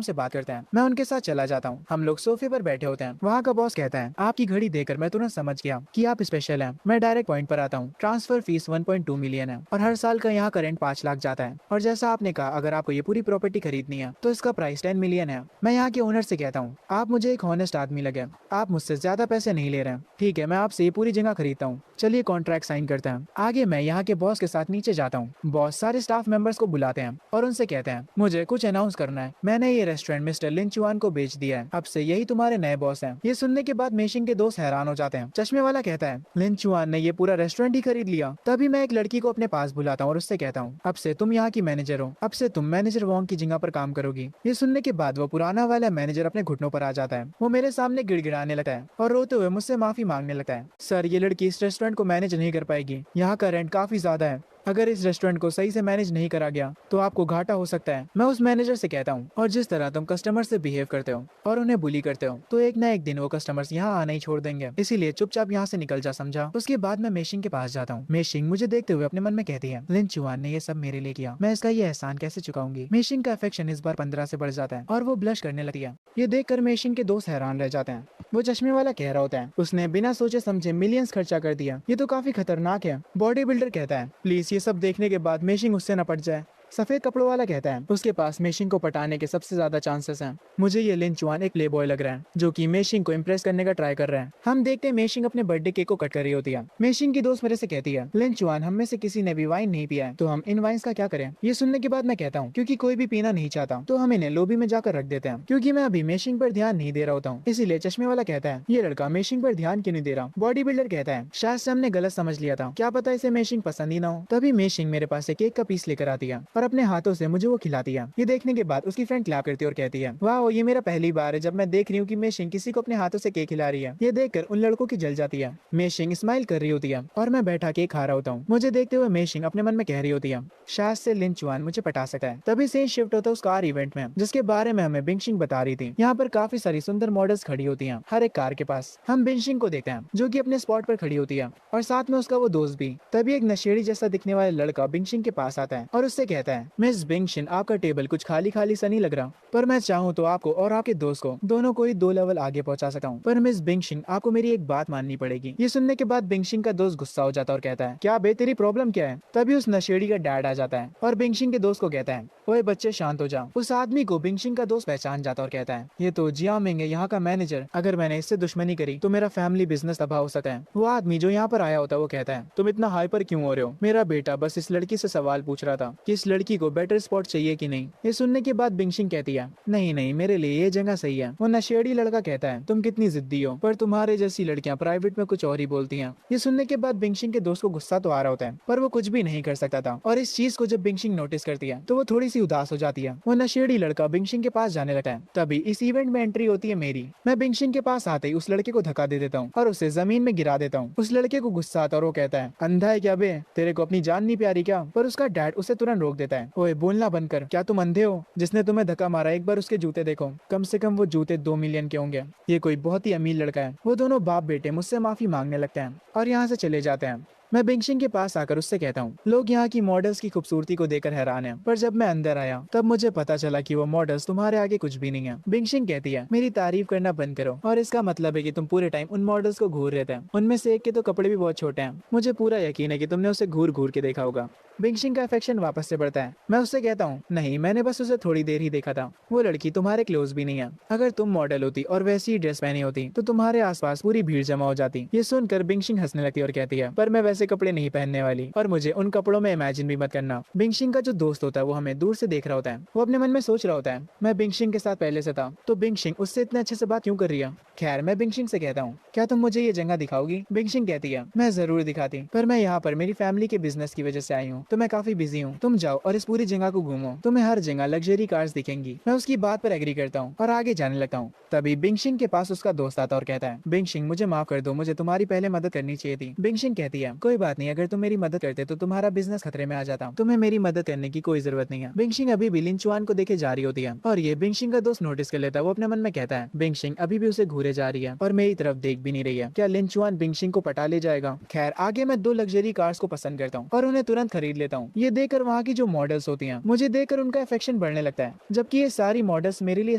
से बात करते हैं। मैं उनके साथ चला जाता हूँ। हम लोग सोफे पर बैठे होते हैं। वहाँ का बॉस कहता है, आपकी घड़ी देखकर मैं तुरंत समझ गया कि आप स्पेशल हैं। मैं डायरेक्ट पॉइंट पर आता हूँ। ट्रांसफर फीस 1.2 मिलियन है और हर साल का यहाँ का रेंट 5 लाख जाता है। और जैसा आपने कहा, अगर आपको ये पूरी प्रॉपर्टी खरीदनी है तो इसका प्राइस 10 मिलियन है। मैं यहाँ के ओनर से कहता हूँ, आप मुझे एक हॉनेस्ट आदमी लगे, आप मुझसे ज्यादा पैसे नहीं ले रहे हैं। ठीक है, मैं आपसे ये पूरी जगह खरीदता हूँ, चलिए कॉन्ट्रैक्ट साइन करते हैं। आगे मैं यहाँ के बॉस के साथ नीचे जाता हूँ। बॉस सारे स्टाफ मेंबर्स को बुलाते हैं और उनसे कहते हैं, मुझे कुछ अनाउंस करना है। मैंने ये रेस्टोरेंट मिस्टर लिंचुआन को बेच दिया है, अब से यही तुम्हारे नए बॉस हैं। ये सुनने के बाद मेशिंग के दोस्त हैरान हो जाते हैं। चश्मे वाला कहता है, लिंचुआन ने ये पूरा रेस्टोरेंट ही खरीद लिया। तभी मैं एक लड़की को अपने पास बुलाता हूँ और उससे कहता हूँ, अब से तुम यहाँ की मैनेजर हो, अब से तुम मैनेजर वोंग की जगह पर काम करोगी। ये सुनने के बाद वो पुराना वाला मैनेजर अपने घुटनों पर आ जाता है। वो मेरे सामने गिड़गिड़ाने लगता है और रोते हुए मुझसे माफी मांगने लगता है। सर, ये लड़की इस रेस्टोरेंट को मैनेज नहीं कर पाएगी, यहाँ का रेंट काफी ज्यादा है। अगर इस रेस्टोरेंट को सही से मैनेज नहीं करा गया तो आपको घाटा हो सकता है। मैं उस मैनेजर से कहता हूँ, और जिस तरह तुम कस्टमर से बिहेव करते हो और उन्हें बुली करते हो तो एक ना एक दिन वो कस्टमर्स यहाँ आना ही छोड़ देंगे, इसीलिए चुपचाप यहाँ से निकल जा, समझा। उसके बाद मैं मेशिंग के पास जाता हूँ। मेशिंग मुझे देखते हुए अपने मन में कहती है, लिंचुआन ने ये सब मेरे लिए किया, मैं इसका ये एहसान कैसे चुकाऊंगी। मेशिंग का अफेक्शन इस बार 15 से बढ़ जाता है और वो ब्लश करने लगती है। ये देखकर मेशिंग के दोस्त हैरान रह जाते हैं। वो चश्मे वाला कह रहा होता है, उसने बिना सोचे समझे मिलियंस खर्चा कर दिया, ये तो काफी खतरनाक है। बॉडी बिल्डर कहता है, प्लीज ये सब देखने के बाद मेशिंग उससे न पट जाए। सफेद कपड़ों वाला कहता है, उसके पास मेशिंग को पटाने के सबसे ज्यादा चांसेस हैं। मुझे ये लिंचुआन एक प्ले बॉय लग रहा है जो कि मेशिंग को इम्प्रेस करने का ट्राई कर रहा है। हम देखते हैं मेशिंग अपने बर्थडे केक को कट कर रही होती है। मेशिंग की दोस्त मेरे से कहती है, लिंचुआन हम में से किसी ने भी वाइन नहीं पिया है, तो हम इन वाइन्स का क्या करें। ये सुनने के बाद मैं कहता हूँ, क्योंकि कोई भी पीना नहीं चाहता तो हम इन्हें लॉबी में जाकर रख देते हैं, क्योंकि मैं अभी मेशिंग पर ध्यान नहीं दे रहा होता हूँ। इसीलिए चश्मे वाला कहता है, ये लड़का मेशिंग पर ध्यान क्यों नहीं दे रहा। बॉडी बिल्डर कहता है, शायद से हमने गलत समझ लिया था, क्या पता इसे मेशिंग पसंद ही ना हो। तभी मेशिंग मेरे पास एक केक का पीस लेकर आती है और अपने हाथों से मुझे वो खिलाती है। ये देखने के बाद उसकी फ्रेंड क्लैप करती है और कहती है, वाह, ये मेरा पहली बार है जब मैं देख रही हूँ कि मेशिंग किसी को अपने हाथों से केक खिला रही है। ये देखकर उन लड़कों की जल जाती है। मेशिंग स्माइल कर रही होती है और मैं बैठा केक खा रहा होता हूँ। मुझे देखते हुए मेशिंग अपने मन में कह रही होती है, शायद से लिंचुआन मुझे पटा सकता है। तभी से शिफ्ट होता है उस कार इवेंट में जिसके बारे में हमें बिंगशिंग बता रही थी। यहाँ पर काफी सारी सुंदर मॉडल्स खड़ी होती हैं हर एक कार के पास। हम बिंगशिंग को देखते हैं जो कि अपने स्पॉट पर खड़ी होती है और साथ में उसका वो दोस्त भी। तभी एक नशेड़ी जैसा दिखने वाला लड़का बिंगशिंग के पास आता है और उससे कहता है, मिस बिंगशिन, आपका टेबल कुछ खाली खाली सा नहीं लग रहा, पर मैं चाहूँ तो आपको और आपके दोस्त को दोनों को ही 2 लेवल आगे पहुंचा सकता हूँ। पर मिस बिंगशिंग, आपको मेरी एक बात माननी पड़ेगी। ये सुनने के बाद बिंगशिंग का दोस्त गुस्सा हो जाता है और कहता है, क्या बे, तेरी प्रॉब्लम क्या है। तभी उस नशेड़ी का डैड आ जाता है और बिंगशिंग के दोस्त को कहता है, ओए बच्चे शांत हो जाओ। उस आदमी को बिंगशिंग का दोस्त पहचान जाता और कहता है, ये तो जियामिंग है, यहाँ का मैनेजर। अगर मैंने इससे दुश्मनी करी तो मेरा फैमिली बिजनेस तबाह हो सकता है। वो आदमी जो यहाँ पर आया होता है वो कहता है, तुम इतना हाइपर क्यों हो रहे हो। मेरा बेटा बस इस लड़की से सवाल पूछ रहा था कि इस लड़की को बेटर स्पॉट चाहिए कि नहीं। ये सुनने के बाद बिंगशिंग कहती है, नहीं नहीं, मेरे लिए ये जगह सही है। वो नशेड़ी लड़का कहता है, तुम कितनी जिद्दी हो, पर तुम्हारे जैसी लड़कियां प्राइवेट में कुछ और ही बोलती हैं। ये सुनने के बाद बिंगशिंग के दोस्त को गुस्सा तो आ रहा होता है पर वो कुछ भी नहीं कर सकता था। और इस चीज को जब बिंगशिंग नोटिस करती है तो वो थोड़ी सी उदास हो जाती है। वो नशेड़ी लड़का बिंगशिंग के पास जाने लगता है। तभी इस इवेंट में एंट्री होती है मेरी। मैं बिंगशिंग के पास आते ही उस लड़के को धक्का दे देता हूँ और उसे जमीन में गिरा देता हूँ। उस लड़के को गुस्सा आता है और वो कहता है, अंधा है क्या बे, तेरे को अपनी जान नहीं प्यारी क्या। पर उसका डैड उसे तुरंत रोक देता है, ओए बोलना बंद कर, क्या तुम अंधे हो। जिसने तुम्हें धक्का मारा, एक बार उसके जूते देखो, कम से कम वो जूते 2 मिलियन के होंगे। ये कोई बहुत ही अमीर लड़का है। वो दोनों बाप बेटे मुझसे माफी मांगने लगते हैं और यहाँ से चले जाते हैं। मैं बिंगशिंग के पास आकर उससे कहता हूँ, लोग यहाँ की मॉडल्स की खूबसूरती को देखकर हैरान हैं, पर जब मैं अंदर आया तब मुझे पता चला कि वो मॉडल्स तुम्हारे आगे कुछ भी नहीं है। बिंगशिंग कहती है, मेरी तारीफ करना बंद करो, और इसका मतलब है कि तुम पूरे टाइम उन मॉडल्स को घूर रहे थे। उनमें से एक के तो कपड़े भी बहुत छोटे हैं। मुझे पूरा यकीन है कि तुमने उसे घूर घूर के देखा होगा। बिंगशिंग का अफेक्शन वापस से बढ़ता है। मैं उससे कहता हूँ, नहीं, मैंने बस उसे थोड़ी देर ही देखा था। वो लड़की तुम्हारे क्लोज भी नहीं है। अगर तुम मॉडल होती और वैसी ही ड्रेस पहनी होती तो तुम्हारे आसपास पूरी भीड़ जमा हो जाती। ये सुनकर बिंगशिंग हंसने लगती और कहती है, पर मैं वैसे कपड़े नहीं पहनने वाली और मुझे उन कपड़ों में इमेजिन भी मत करना। बिंगशिंग का जो दोस्त होता है वो हमें दूर से देख रहा होता है। वो अपने मन में सोच रहा होता है, मैं बिंगशिंग के साथ पहले से था तो बिंगशिंग उससे इतने अच्छे से बात क्यों कर रही है। खैर, मैं बिंगशिंग से कहता हूँ, क्या तुम मुझे ये जगह दिखाओगी। बिंगशिंग कहती है, मैं जरूर दिखाती, पर मैं यहाँ पर मेरी फैमिली के बिजनेस की वजह से आई हूँ। तो मैं काफी बिजी हूँ, तुम जाओ और इस पूरी जगह को घूमो, तुम्हें हर जगह लग्जरी कार्स दिखेंगी। मैं उसकी बात पर एग्री करता हूँ और आगे जाने लगता हूँ। तभी बिंगशिंग के पास उसका दोस्त आता और कहता है, बिंगशिंग मुझे माफ कर दो, मुझे तुम्हारी पहले मदद करनी चाहिए थी। बिंगशिंग कहती है, कोई बात नहीं, अगर तुम मेरी मदद करते तो तुम्हारा बिजनेस खतरे में आ जाता, तुम्हें मेरी मदद करने की कोई जरूरत नहीं है। बिंगशिंग अभी भी लिन चुआन को देखे जा रही होती है और ये बिंगशिंग का दोस्त नोटिस कर लेता है। वो अपने मन में कहता है, बिंगशिंग अभी भी उसे घूरे जा रही है और मेरी तरफ देख भी नहीं रही है, क्या लिन चुआन बिंगशिंग को पटा ले जाएगा। खैर आगे मैं 2 लग्जरी कार्स को पसंद करता हूँ और उन्हें तुरंत खरीद लेता हूँ। ये देखकर वहाँ की जो मॉडल्स होती हैं, मुझे देखकर उनका अफेक्शन बढ़ने लगता है, जबकि ये सारी मॉडल्स मेरे लिए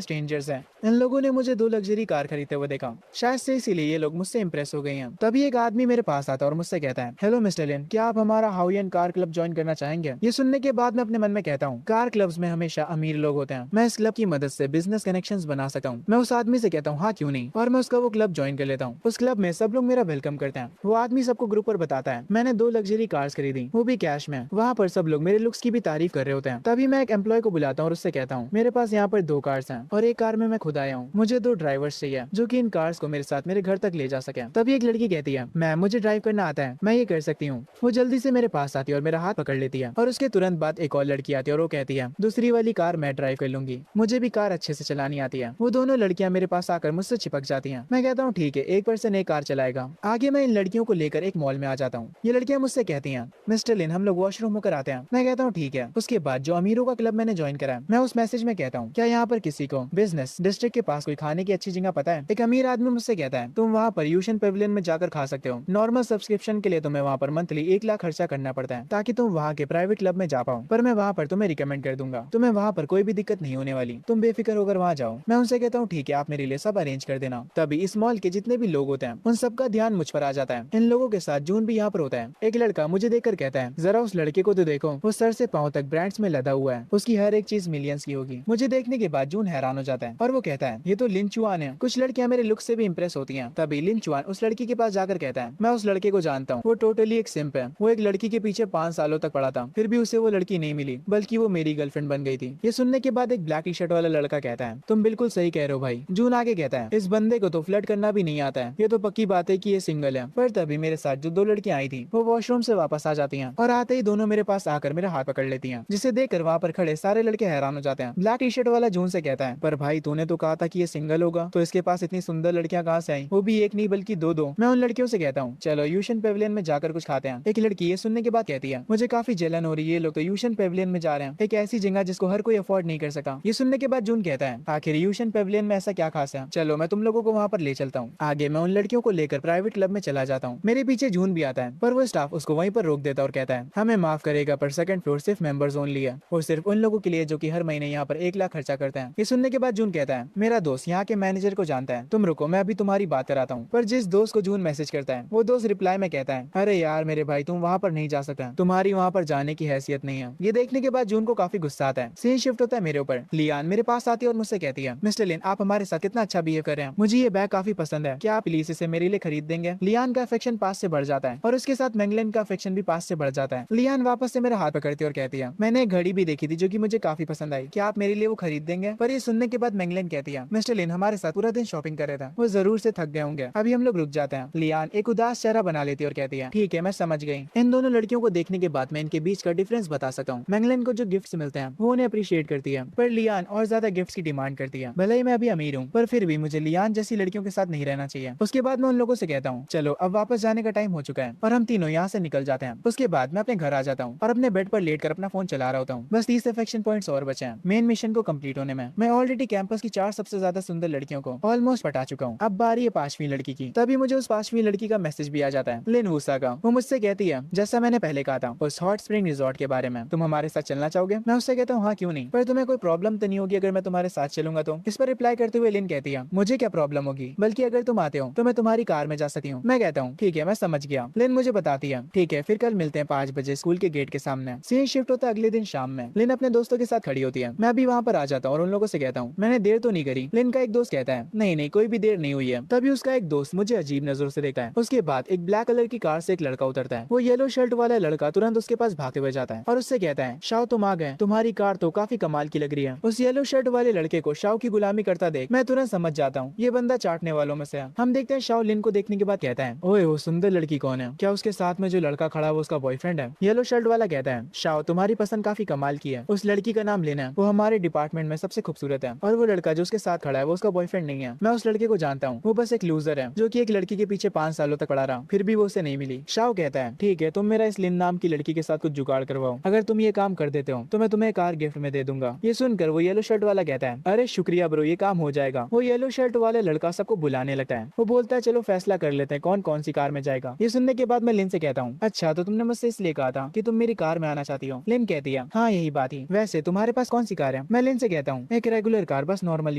स्ट्रेंजर्स हैं। इन लोगों ने मुझे 2 लग्जरी कार खरीदते हुए देखा, शायद से इसीलिए ये लोग मुझसे इंप्रेस हो गए हैं। तभी एक आदमी मेरे पास आता और मुझसे कहता है, हेलो मिस्टर लिन, क्या आप हमारा हाउयन कार क्लब ज्वाइन करना चाहेंगे। ये सुनने के बाद मैं अपने मन में कहता हूँ, कार क्लब्स में हमेशा अमीर लोग होते हैं, मैं इस क्लब की मदद से बिजनेस कनेक्शंस बना सकता हूँ। मैं उस आदमी से कहता हूँ, हाँ क्यों नहीं, और मैं उसका वो क्लब ज्वाइन कर लेता हूँ। उस क्लब में सब लोग मेरा वेलकम करते हैं। वो आदमी सबको ग्रुप पर बताता है, मैंने 2 लग्जरी कार्स खरीदी, वो भी कैश में। वहाँ पर सब लोग मेरे लुक्स की भी तारीफ कर रहे होते हैं। तभी मैं एक एम्प्लॉय को बुलाता हूँ और उससे कहता हूँ, मेरे पास यहाँ पर 2 कार्स हैं और एक कार में मैं खुद आया हूँ, मुझे 2 ड्राइवर्स चाहिए जो कि इन कार्स को मेरे साथ मेरे घर तक ले जा सके। तभी एक लड़की कहती है, मैम मुझे ड्राइव करना आता है, मैं ये कर सकती हूँ। वो जल्दी से मेरे पास आती है और मेरा हाथ पकड़ लेती है और उसके तुरंत बाद एक और लड़की आती है और वो कहती है, दूसरी वाली कार मैं ड्राइव कर लूंगी, मुझे भी कार अच्छे से चलानी आती है। वो दोनों लड़कियां मेरे पास आकर मुझसे चिपक जाती हैं। मैं कहता हूँ ठीक है, एक पर्सन एक कार चलाएगा। आगे मैं इन लड़कियों को लेकर एक मॉल में आ जाता हूँ। ये लड़कियां मुझसे कहती हैं, मिस्टर लिन हम लोग वॉशरूम होकर आते हैं। मैं कहता हूँ ठीक है। उसके बाद जो अमीरों का क्लब मैंने ज्वाइन करा है, मैं उस मैसेज में कहता हूँ, क्या यहाँ पर किसी को बिजनेस डिस्ट्रिक्ट के पास कोई खाने की अच्छी जगह पता है। एक अमीर आदमी मुझसे कहता है, तुम वहाँ पर यूशन पेविलियन में जाकर खा सकते हो, नॉर्मल सब्सक्रिप्शन के लिए तुम्हें वहाँ पर मंथली 1 लाख खर्चा करना पड़ता है ताकि तुम वहाँ के प्राइवेट क्लब में जा पाओ, पर मैं वहाँ पर तुम्हें रिकमेंड कर दूंगा, तुम्हें वहाँ पर कोई भी दिक्कत नहीं होने वाली, तुम बेफिक्र होकर वहाँ जाओ। मैं उनसे कहता हूँ ठीक है, आप मेरे लिए सब अरेंज कर देना। तभी इस मॉल के जितने भी लोग होते हैं उन सबका ध्यान मुझ पर आ जाता है। इन लोगों के साथ जून भी यहाँ पर होता है। एक लड़का मुझे देखकर कहता है, जरा उस लड़के को तो देखो, वो सर से पाँव तक ब्रांड्स में लदा हुआ है, उसकी हर एक चीज मिलियंस की होगी। मुझे देखने के बाद जून हैरान हो जाता है और वो कहता है, ये तो लिन चुआन है। कुछ लड़कियां मेरे लुक से भी इंप्रेस होती हैं। तभी लिन चुआन उस लड़की के पास जाकर कहता है, मैं उस लड़के को जानता हूँ, वो टोटली एक सिंप है, वो एक लड़की के पीछे 5 सालों तक पड़ा था, फिर भी उसे वो लड़की नहीं मिली, बल्कि वो मेरी गर्लफ्रेंड बन गई थी। ये सुनने के बाद एक ब्लैक टी शर्ट वाला लड़का कहता है, तुम बिल्कुल सही कह रहे हो भाई। जून आगे कहता है, इस बंदे को तो फ्लर्ट करना भी नहीं आता है, ये तो पक्की बात है कि ये सिंगल है। पर तभी मेरे साथ जो 2 लड़कियां आई थी वो वॉशरूम से वापस आ जाती हैं और आते ही दोनों मेरे पास आकर मेरा हाथ पकड़ लेती हैं, जिसे देखकर वहाँ पर खड़े सारे लड़के हैरान हो जाते हैं। ब्लैक टी शर्ट वाला जून से कहता है, पर भाई तूने तो कहा था कि ये सिंगल होगा, तो इसके पास इतनी सुंदर लड़कियां कहाँ से आई, वो भी एक नहीं बल्कि 2-2। मैं उन लड़कियों से कहता हूँ, चलो यूशन पेविलियन में जाकर कुछ खाते हैं। एक लड़की ये सुनने के बाद कहती है, मुझे काफी जलन हो रही है, ये लोग तो यूशन पेविलियन में जा रहे हैं, एक ऐसी जगह जिसको हर कोई अफोर्ड नहीं कर सका। ये सुनने के बाद जून कहता है, आखिर यूशन पेविलियन में ऐसा क्या खास है, चलो मैं तुम लोगों को वहाँ पर ले चलता हूँ। आगे मैं उन लड़कियों को लेकर प्राइवेट क्लब में चला जाता हूँ। मेरे पीछे जून भी आता है, पर वो स्टाफ उसको वहीं पर रोक देता और कहता है, हमें माफ करेगा पर 2nd फ्लोर सिर्फ मेंबर्स ओनली है, और सिर्फ उन लोगों के लिए जो कि हर महीने यहाँ पर 1 लाख खर्चा करते हैं। ये सुनने के बाद जून कहता है, मेरा दोस्त यहाँ के मैनेजर को जानता है, तुम रुको मैं अभी तुम्हारी बात कराता हूँ। पर जिस दोस्त को जून मैसेज करता है वो दोस्त रिप्लाई में कहता है, अरे यार मेरे भाई तुम वहाँ पर नहीं जा सकते, तुम्हारी वहाँ पर जाने की हैसियत नहीं है। ये देखने के बाद जून को काफी गुस्सा आता है। सीन शिफ्ट होता है मेरे ऊपर। लियान मेरे पास आती है और मुझसे कहती है, मिस्टर लिन आप हमारे साथ कितना अच्छा बिहेव कर रहे हैं, मुझे ये बैग काफी पसंद है, क्या आप प्लीज इसे मेरे लिए खरीद देंगे। लियान का अफेक्शन पास से बढ़ जाता है और उसके साथ मैंगलन का अफेक्शन भी पास से बढ़ जाता है। लियान वापस से मेरा हाथ पकड़ती है और कहती है, मैंने एक घड़ी भी देखी थी जो कि मुझे काफी पसंद आई, क्या आप मेरे लिए वो खरीद देंगे। पर ये सुनने के बाद मैंगलन कहती है, मिस्टर लिन हमारे साथ पूरा दिन शॉपिंग कर रहे थे, वो जरूर से थक गए होंगे, अभी हम लोग रुक जाते हैं। लियान एक उदास चेहरा बना लेती है और कहती है, ठीक है मैं समझ गई। इन दोनों लड़कियों को देखने के बाद मैं इनके बीच का डिफरेंस बता सकता हूँ। मैंगलन को जो गिफ्ट्स मिलते हैं वो उन्हें अप्रिशिएट करती है, पर लियान और ज्यादा गिफ्ट्स की डिमांड करती है। भले ही मैं अभी अमीर हूँ पर फिर भी मुझे लियान जैसी लड़कियों के साथ नहीं रहना चाहिए। उसके बाद मैं उन लोगों से कहता हूँ, चलो अब वापस जाने का टाइम हो चुका है, और हम तीनों यहाँ से निकल जाते हैं। उसके बाद मैं अपने घर आ जाता हूँ और अपने बेड पर लेट कर अपना फोन चला रहा होता हूँ। बस 30 अफेक्शन पॉइंट्स और बचे हैं मेन मिशन को कंप्लीट होने में। मैं ऑलरेडी कैंपस की 4 सबसे ज्यादा सुंदर लड़कियों को ऑलमोस्ट पटा चुका हूँ, अब बारी है 5वीं लड़की की। तभी मुझे उस 5वीं लड़की का मैसेज भी आ जाता है, लिन वूसा का। वो मुझसे कहती है, जैसा मैंने पहले कहा था उस हॉट स्प्रिंग रिजॉर्ट के बारे में, तुम हमारे साथ चलना चाहोगे। मैं उससे कहता हूँ हाँ क्यों नहीं, पर तुम्हें कोई प्रॉब्लम तो नहीं होगी अगर मैं तुम्हारे साथ चलूंगा तो। इस पर रिप्लाई करते हुए लिन कहती है, मुझे क्या प्रॉब्लम होगी, बल्कि अगर तुम आते हो तो मैं तुम्हारी कार में जा सकती हूँ। मैं कहता हूँ ठीक है मैं समझ गया। लिन मुझे बताती है, ठीक है फिर कल मिलते हैं 5 बजे स्कूल के गेट के सामने। सीन शिफ्ट होता है अगले दिन शाम में। लिन अपने दोस्तों के साथ खड़ी होती है। मैं भी वहाँ पर आ जाता हूँ और उन लोगों से कहता हूँ, मैंने देर तो नहीं करी। लिन का एक दोस्त कहता है, नहीं नहीं कोई भी देर नहीं हुई है। तभी उसका एक दोस्त मुझे अजीब नजरों से देखता है। उसके बाद एक ब्लैक कलर की कार से एक लड़का उतरता है। वो येलो शर्ट वाला लड़का तुरंत उसके पास भागते हुए जाता है और उससे कहता है, शाओ तुम आ गए, तुम्हारी कार तो काफी कमाल की लग रही है। उस येलो शर्ट वाले लड़के को शाओ की गुलामी करता देख मैं तुरंत समझ जाता हूँ ये बंदा चाटने वालों में से है। हम देखते हैं शाओ लिन को देखने के बाद कहता है, ओए वो सुंदर लड़की कौन है, क्या उसके साथ में जो लड़का खड़ा है वो उसका बॉयफ्रेंड है। येलो येलो शर्ट वाला कहता है, शाओ तुम्हारी पसंद काफी कमाल की है। उस लड़की का नाम लिन है, वो हमारे डिपार्टमेंट में सबसे खूबसूरत है और वो लड़का जो उसके साथ खड़ा है वो उसका बॉयफ्रेंड नहीं है। मैं उस लड़के को जानता हूँ, वो बस एक लूजर है जो कि एक लड़की के पीछे 5 सालों तक पड़ा रहा, फिर भी वो उसे नहीं मिली। शाओ कहता है, ठीक है तुम मेरा इस लिन नाम की लड़की के साथ कुछ जुगाड़ करवाओ, अगर तुम ये काम कर देते हो तो मैं तुम्हें कार गिफ्ट में दे दूंगा। ये सुनकर वो येलो शर्ट वाला कहता है, अरे शुक्रिया ब्रो, ये काम हो जाएगा। वो येलो शर्ट वाले लड़का सबको बुलाने लगता है। वो बोलता है, चलो फैसला कर लेते हैं कौन कौन सी कार में जाएगा। ये सुनने के बाद मैं लिन से कहता हूँ, अच्छा तो तुमने मुझसे इसलिए कहा था कि तुम मेरी कार में आना चाहती हो। लिन कहती है, हाँ यही बात ही। वैसे तुम्हारे पास कौन सी कार है? मैं लिन से कहता हूँ, एक रेगुलर कार, बस नॉर्मल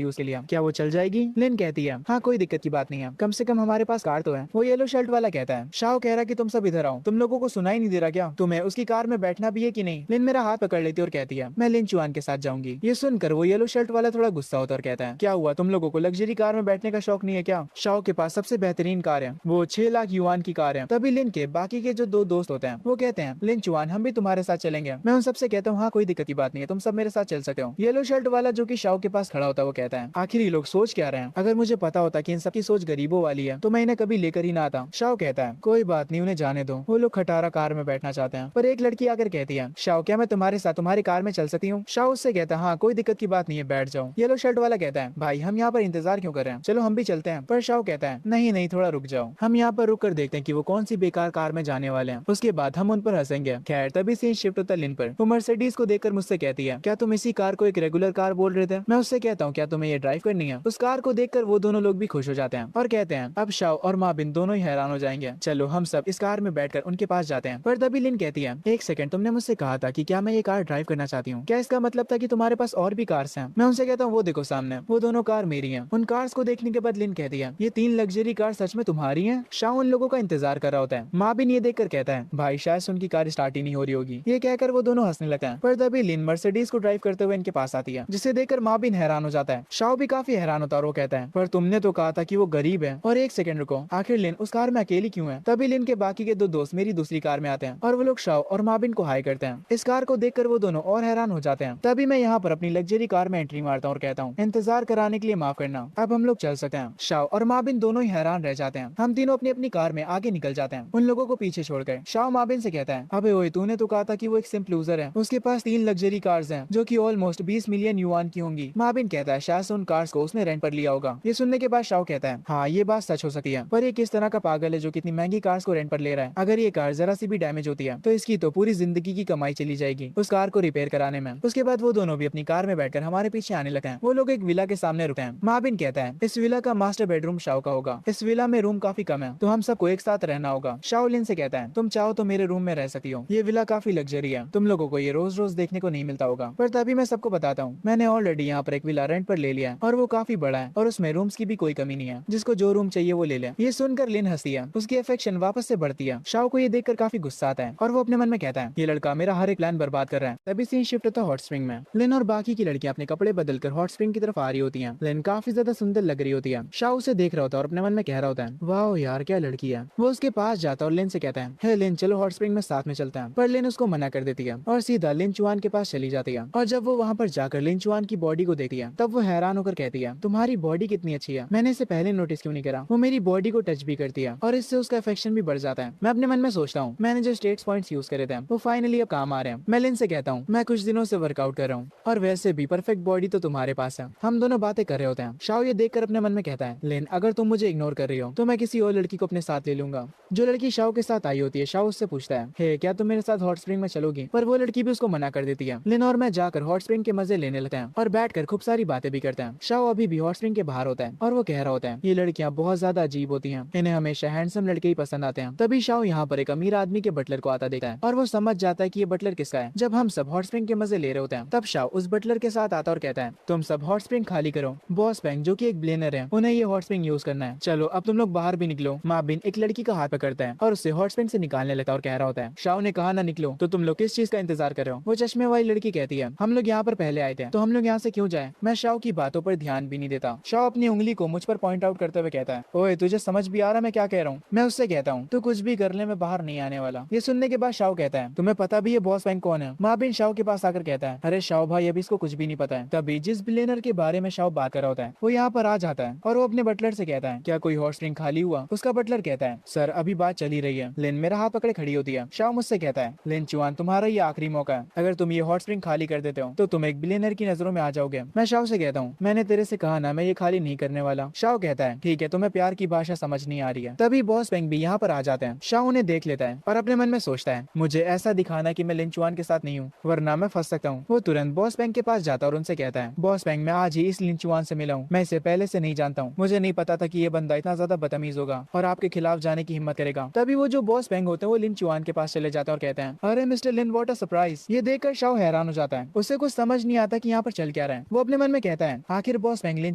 यूज के लिए। क्या वो चल जाएगी? लिन कहती है, हाँ कोई दिक्कत की बात नहीं है, कम से कम हमारे पास कार तो है। वो येलो शर्ट वाला कहता है, शाओ कह रहा कि तुम सब इधर आओ, तुम लोगों को सुनाई नहीं दे रहा क्या? तुम्हें उसकी कार में बैठना भी है कि नहीं? लिन मेरा हाथ पकड़ लेती और कहती है, मैं लिन चुआन के साथ जाऊंगी। ये सुनकर वो येलो शर्ट वाला थोड़ा गुस्सा होता और कहता है, क्या हुआ, तुम लोगों को लग्जरी कार में बैठने का शौक नहीं है क्या? शाओ के पास सबसे बेहतरीन कार है, वो 6 लाख युआन की कार है। तभी लिन के बाकी के जो 2 दोस्त होते हैं वो कहते हैं, लिन चुआन हम भी तुम्हारे साथ चलेंगे। मैं उन सबसे कहता हूँ, हाँ कोई दिक्कत की बात नहीं है, तुम सब मेरे साथ चल सकते हो। येलो शर्ट वाला जो कि शाओ के पास खड़ा होता है वो कहता है, आखिर ये लोग सोच क्या रहे हैं? अगर मुझे पता होता कि इन सबकी सोच गरीबों वाली है तो मैं इन्हें कभी लेकर ही ना आता। शाओ कहता है, कोई बात नहीं, उन्हें जाने दो, वो लोग खटारा कार में बैठना चाहते हैं। पर एक लड़की आकर कहती है, शाओ क्या मैं तुम्हारे साथ तुम्हारी कार में चल सकती हूँ? शाओ उससे कहता है, हाँ कोई दिक्कत की बात नहीं है, बैठ जाओ। येलो शर्ट वाला कहता है, भाई हम यहाँ पर इंतजार क्यों कर रहे हैं, चलो हम भी चलते हैं। पर शाओ कहता है, नहीं नहीं थोड़ा रुक जाओ, हम यहाँ पर रुक कर देखते हैं कि वो कौन सी बेकार कार में जाने वाले हैं, उसके बाद हम उन पर हंसेंगे। खैर तभी सीन शिफ्ट होता है लिन पर। वो मर्सिडीज को देखकर मुझसे कहती है, क्या तुम इसी कार को एक रेगुलर कार बोल रहे थे? मैं उससे कहता हूँ, क्या तुम्हें ये ड्राइव करनी है? उस कार को देखकर वो दोनों लोग भी खुश हो जाते हैं और कहते हैं, अब शाओ और माबिन दोनों ही हैरान हो जाएंगे, चलो हम सब इस कार में बैठकर उनके पास जाते हैं। पर तभी लिन कहती है, एक सेकंड, तुमने मुझसे कहा था कि क्या मैं ये कार ड्राइव करना चाहती हूँ, क्या इसका मतलब था कि तुम्हारे पास और भी कार्स हैं? मैं उनसे कहता हूँ, वो देखो सामने, वो दोनों कार मेरी हैं। उन कार्स को देखने के बाद लिन कहती है, ये 3 लग्जरी कार सच में तुम्हारी हैं? शाओ उन लोगों का इंतजार कर रहा होता है। माबिन ये देखकर कहता है, भाई शायद उनकी कार स्टार्ट ही नहीं हो रही होगी। ये कहकर वो दोनों हंसने लगते हैं। पर तभी लिन मर्सिडीज को ड्राइव करते हुए इनके पास आती है, जिसे देखकर माबिन हैरान हो जाता है। शाओ भी काफी हैरान होता है और वो कहता है, पर तुमने तो कहा था कि वो गरीब है। और एक सेकंड रुको, आखिर लिन उस कार में अकेली क्यों है? तभी लिन के बाकी के 2 दोस्त मेरी दूसरी कार में आते हैं और वो लोग शाओ और माबिन को हाई करते हैं। इस कार को देखकर वो दोनों और हैरान हो जाते हैं। तभी मैं यहाँ पर अपनी लग्जरी कार में एंट्री मारता हूँ और कहता हूँ, इंतजार कराने के लिए माफ करना, अब हम लोग चल सकते हैं। शाओ और माबिन दोनों ही हैरान रह जाते हैं। हम तीनों अपनी अपनी कार में आगे निकल जाते हैं, उन लोगों को पीछे छोड़कर। शाओ माबिन से कहता है, अबे ओए तूने तो कहा था कि वो एक सिंपल लूजर है, उसके पास 3 लग्जरी कार्स हैं जो कि ऑलमोस्ट 20 मिलियन युआन की होंगी। माबिन कहता है, शायद से उन कार्स को उसने रेंट पर लिया होगा। ये सुनने के बाद शाओ कहता है, हाँ ये बात सच हो सकती है, पर ये किस तरह का पागल है जो कितनी महंगी कार्स को रेंट पर ले रहा है? अगर ये कार जरा सी भी डैमेज होती है तो इसकी तो पूरी जिंदगी की कमाई चली जाएगी उस कार को रिपेयर कराने में। उसके बाद वो दोनों भी अपनी कार में बैठकर हमारे पीछे आने लगते हैं। वो लोग एक विला के सामने रुकते हैं। माबिन कहता है, इस विला का मास्टर बेडरूम शाओ का होगा, इस विला में रूम काफी कम है तो हम सबको एक साथ रहना होगा। शाओ लिन से कहता है, तुम चाहो तो मेरे रूम में रह सकती हो, ये विला काफी लग्जरी है, तुम लोगों को ये रोज रोज देखने को नहीं मिलता होगा। पर तभी मैं सबको बताता हूँ, मैंने ऑलरेडी यहाँ पर एक विला रेंट पर ले लिया है और वो काफी बड़ा है और उसमें रूम्स की भी कोई कमी नहीं है, जिसको जो रूम चाहिए वो ले ले। ये सुनकर लिन हंसती है, उसकी अफेक्शन वापस से बढ़ती है। शाओ को ये देखकर काफी गुस्सा आता है और वो अपने मन में कहता है, ये लड़का मेरा हर एक प्लान बर्बाद कर रहा है। तभी सीन शिफ्ट होता है हॉट स्प्रिंग में। लिन और बाकी की लड़कियां अपने कपड़े बदलकर हॉट स्प्रिंग की तरफ आ रही होती हैं। लिन काफी ज्यादा सुंदर लग रही होती है। शाओ उसे देख रहा होता है और अपने मन में कह रहा होता है, वाह यार क्या लड़की है। वो उसके पास जाता है और लिन से कहता है, हे लिन चलो हॉट स्प्रिंग में साथ में चलते हैं। पर लिन उसको मना कर देती है और सीधा लिन चुआन के पास चली जाती है। और जब वो वहाँ पर जाकर लिन चुआन की बॉडी को देखती है तब वो हैरान होकर कहती है, तुम्हारी बॉडी कितनी अच्छी है, मैंने इसे पहले नोटिस क्यों नहीं करा। वो मेरी बॉडी को टच भी करती है और इससे उसका अफेक्शन भी बढ़ जाता है। मैं अपने मन में सोचता हूँ, मैंने जो स्टेट्स पॉइंट्स यूज करे थे वो फाइनली अब काम आ रहे हैं। मैं लिन से कहता हूँ, मैं कुछ दिनों से वर्कआउट कर रहा हूँ और वैसे भी परफेक्ट बॉडी तो तुम्हारे पास है। हम दोनों बातें कर रहे होते हैं। शाओ ये देखकर अपने मन में कहता है, लिन अगर तुम मुझे इग्नोर कर रही हो तो मैं किसी और लड़की को अपने साथ ले लूंगा। जो लड़की शाओ के साथ आई होती है, शाओ उससे पूछता है, हे क्या तुम मेरे साथ हॉट स्प्रिंग में चलोगी? पर वो लड़की भी उसको मना कर देती है। लिन और मैं जाकर हॉट स्प्रिंग के मजे लेने लगते हैं और बैठकर खूब सारी बातें भी करते हैं। शाओ अभी भी हॉट स्प्रिंग के बाहर होता है और वो कह रहा होता है, ये लड़कियां बहुत ज्यादा अजीब होती हैं, इन्हें हमेशा हैंडसम लड़के ही पसंद आते हैं। तभी शाओ यहाँ पर एक अमीर आदमी के बटलर को आता देखता है और वो समझ जाता है कि ये बटलर किसका है। जब हम सब हॉट स्प्रिंग के मजे ले रहे होते हैं तब शाओ उस बटलर के साथ आता और कहता है, तुम सब हॉट स्प्रिंग खाली करो, बॉस बैंक जो कि एक बिलियनर है उन्हें ये हॉट स्प्रिंग यूज करना है, चलो अब तुम लोग बाहर भी निकलो। माबिन एक लड़की का हाथ पकड़ता है और उससे हॉट स्प्रिंग से निकालने लगता है और कह रहा होता है, शाओ ने कहा ना निकलो, तो तुम लोग किस चीज का इंतजार कर रहे हो? वो चश्मे वाली लड़की कहती है, हम लोग यहाँ पर पहले आए थे तो हम लोग यहाँ से क्यों जाए? मैं शाओ की बातों पर ध्यान भी नहीं देता। शाओ अपनी उंगली को मुझ पर पॉइंट आउट करते हुए कहता है, ओए तुझे समझ भी आ रहा मैं क्या कह रहा हूँ? मैं उससे कहता हूँ, तू कुछ भी कर ले मैं बाहर नहीं आने वाला। ये सुनने के बाद शाओ कहता है, तुम्हें पता भी है बॉस बैंक कौन है? माबिन शाओ के पास आकर कहता है, अरे शाओ भाई अभी इसको कुछ भी नहीं पता है। तभी जिस बिलियनर के बारे में शाओ बात कर रहा होता है वो यहाँ पर आ जाता है और वो अपने बटलर से कहता है, क्या कोई हॉट स्प्रिंग खाली हुआ? उसका बटलर कहता है, सर अभी बात चल ही रही है। लिन मेरा हाथ पकड़े खड़ी होती है। शाओ मुझसे उससे कहता है, लिन चुआन तुम्हारा ये आखिरी मौका है, अगर तुम ये हॉट स्प्रिंग खाली कर देते हो तो तुम एक बिलियनर की नजरों में आ जाओगे। मैं शाओ से कहता हूँ, मैंने तेरे से कहा ना मैं ये खाली नहीं करने वाला। शाओ कहता है, ठीक है, तुम्हें प्यार की भाषा समझ नहीं आ रही है। तभी बॉस पेंग भी यहाँ पर आ जाते हैं। शाओ उन्हें देख लेता है और अपने मन में सोचता है, मुझे ऐसा दिखाना कि मैं लिन चुआन के साथ नहीं हूँ, वरना मैं फंस सकता हूँ। वो तुरंत बॉस पेंग के पास जाता और उनसे कहता है, बॉस पेंग मैं आज ही इस लिन चुआन से मिला हूँ, मैं इसे पहले से नहीं जानता हूँ, मुझे नहीं पता था कि ये बंदा इतना ज्यादा बदतमीज होगा और आपके खिलाफ जाने की हिम्मत करेगा। तभी वो जो बॉस पेंग होते हैं वो लिन चुआन के पास चले जाते हैं और कहते हैं, अरे mister Lin, what a surprise. ये देखकर शाओ हैरान हो जाता है, उसे कुछ समझ नहीं आता कि यहाँ पर चल क्या रहा है। वो अपने मन में कहता है, आखिर बॉस पेंग लिन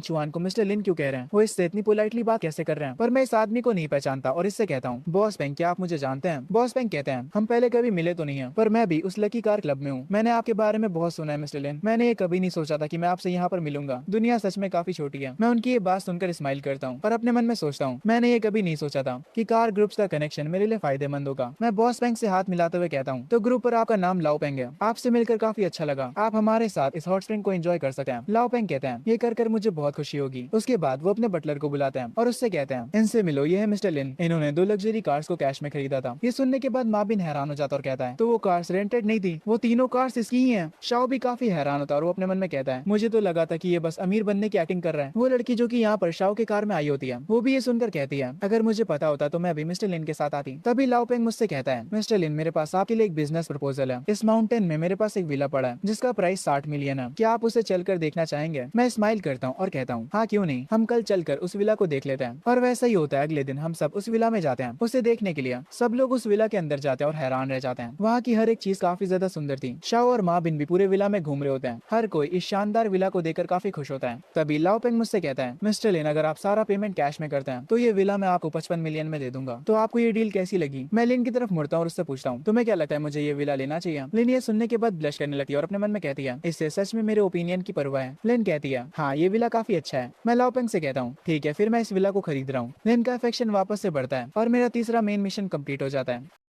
चुआन को मिस्टर लिन क्यों कह रहे हैं, वो इससे इतनी पोलाइटली बात कैसे कर रहे हैं, पर मैं इस आदमी को नहीं पहचानता और इससे कहता हूँ, बॉस पेंग क्या आप मुझे जानते हैं। बॉस पेंग कहते हैं, हम पहले कभी मिले तो नहीं है, पर मैं भी उस लकी कार क्लब में हूँ, मैंने आपके बारे में बहुत सुना है मिस्टर लिन, मैंने ये कभी नहीं सोचा था कि मैं आपसे यहाँ पर मिलूंगा, दुनिया सच में काफी छोटी है। मैं उनकी ये बात सुनकर स्माइल करता हूँ और अपने मन में सोचता हूँ, मैंने ये कभी नहीं सोचा था कि कार ग्रुप्स का कनेक्शन मेरे लिए फायदेमंद होगा। मैं बॉस पेंग से हाथ मिलाते हुए कहता हूँ, तो ग्रुप पर आपका नाम लाओ पेंग है, आपसे मिलकर काफी अच्छा लगा, आप हमारे साथ इस हॉट स्प्रिंग को एंजॉय कर सकते हैं। लाओ पेंग कहते हैं, ये कर मुझे बहुत खुशी होगी। उसके बाद वो अपने बटलर को बुलाते हैं और उससे कहते हैं, इनसे मिलो, ये है मिस्टर लिन, इन्होंने 2 लग्जरी कार्स को कैश में खरीदा था। ये सुनने के बाद माबिन हैरान हो जाता और कहता है, तो वो कार्स रेंटेड नहीं थी, वो तीनों कार्स इसकी ही हैं। शाओ भी काफी हैरान होता है और वो अपने मन में कहता है, मुझे तो लगा था कि ये बस अमीर बनने की एक्टिंग कर रहा है। वो लड़की जो कि यहाँ पर शाओ के कार में आई होती है, वो भी ये सुनकर कहती है, अगर मुझे पता होता तो मैं भी मिस्टर लिन के साथ आती। तभी लाओ पेंग मुझसे कहता है, मिस्टर लिन, मेरे पास आपके लिए एक बिजनेस प्रपोजल है। इस माउंटेन में मेरे पास एक विला पड़ा है जिसका प्राइस 60 मिलियन है, क्या आप उसे चलकर देखना चाहेंगे। मैं स्माइल करता हूँ और कहता हूँ, हाँ क्यों नहीं, हम कल चलकर उस विला को देख लेते हैं। और वैसा ही होता है, अगले दिन हम सब उस विला में जाते हैं उसे देखने के लिए। सब लोग उस विला के अंदर जाते हैं और हैरान रह जाते हैं, वहाँ की हर एक चीज काफी ज्यादा सुंदर थी। शाओ और माँ बिन भी पूरे विला में घूम रहे होते हैं, हर कोई इस शानदार विला को देखकर काफी खुश होता है। तभी लाओ पेंग मुझसे कहता है, मिस्टर लिन, अगर आप सारा पेमेंट कैश में करते हैं तो ये विला मैं आपको 55 मिलियन में दे दूंगा, तो आपको ये डील कैसी लगी। मैं लिन की तरफ मुड़ता हूँ और उससे पूछता हूँ, तुम्हें क्या लगता है, मुझे ये विला लेना चाहिए। लिन ये सुनने के बाद ब्लश करने लगती है और अपने मन में कहती है, इससे सच में मेरे ओपिनियन की परवाह है। लिन कहती है, हाँ ये विला काफी अच्छा है। मैं लाओ पेंग से कहता हूँ, ठीक है, फिर मैं इस विला को खरीद रहा हूँ। लिन का अफेक्शन वापस से बढ़ता है और मेरा तीसरा मेन मिशन कंप्लीट हो जाता है।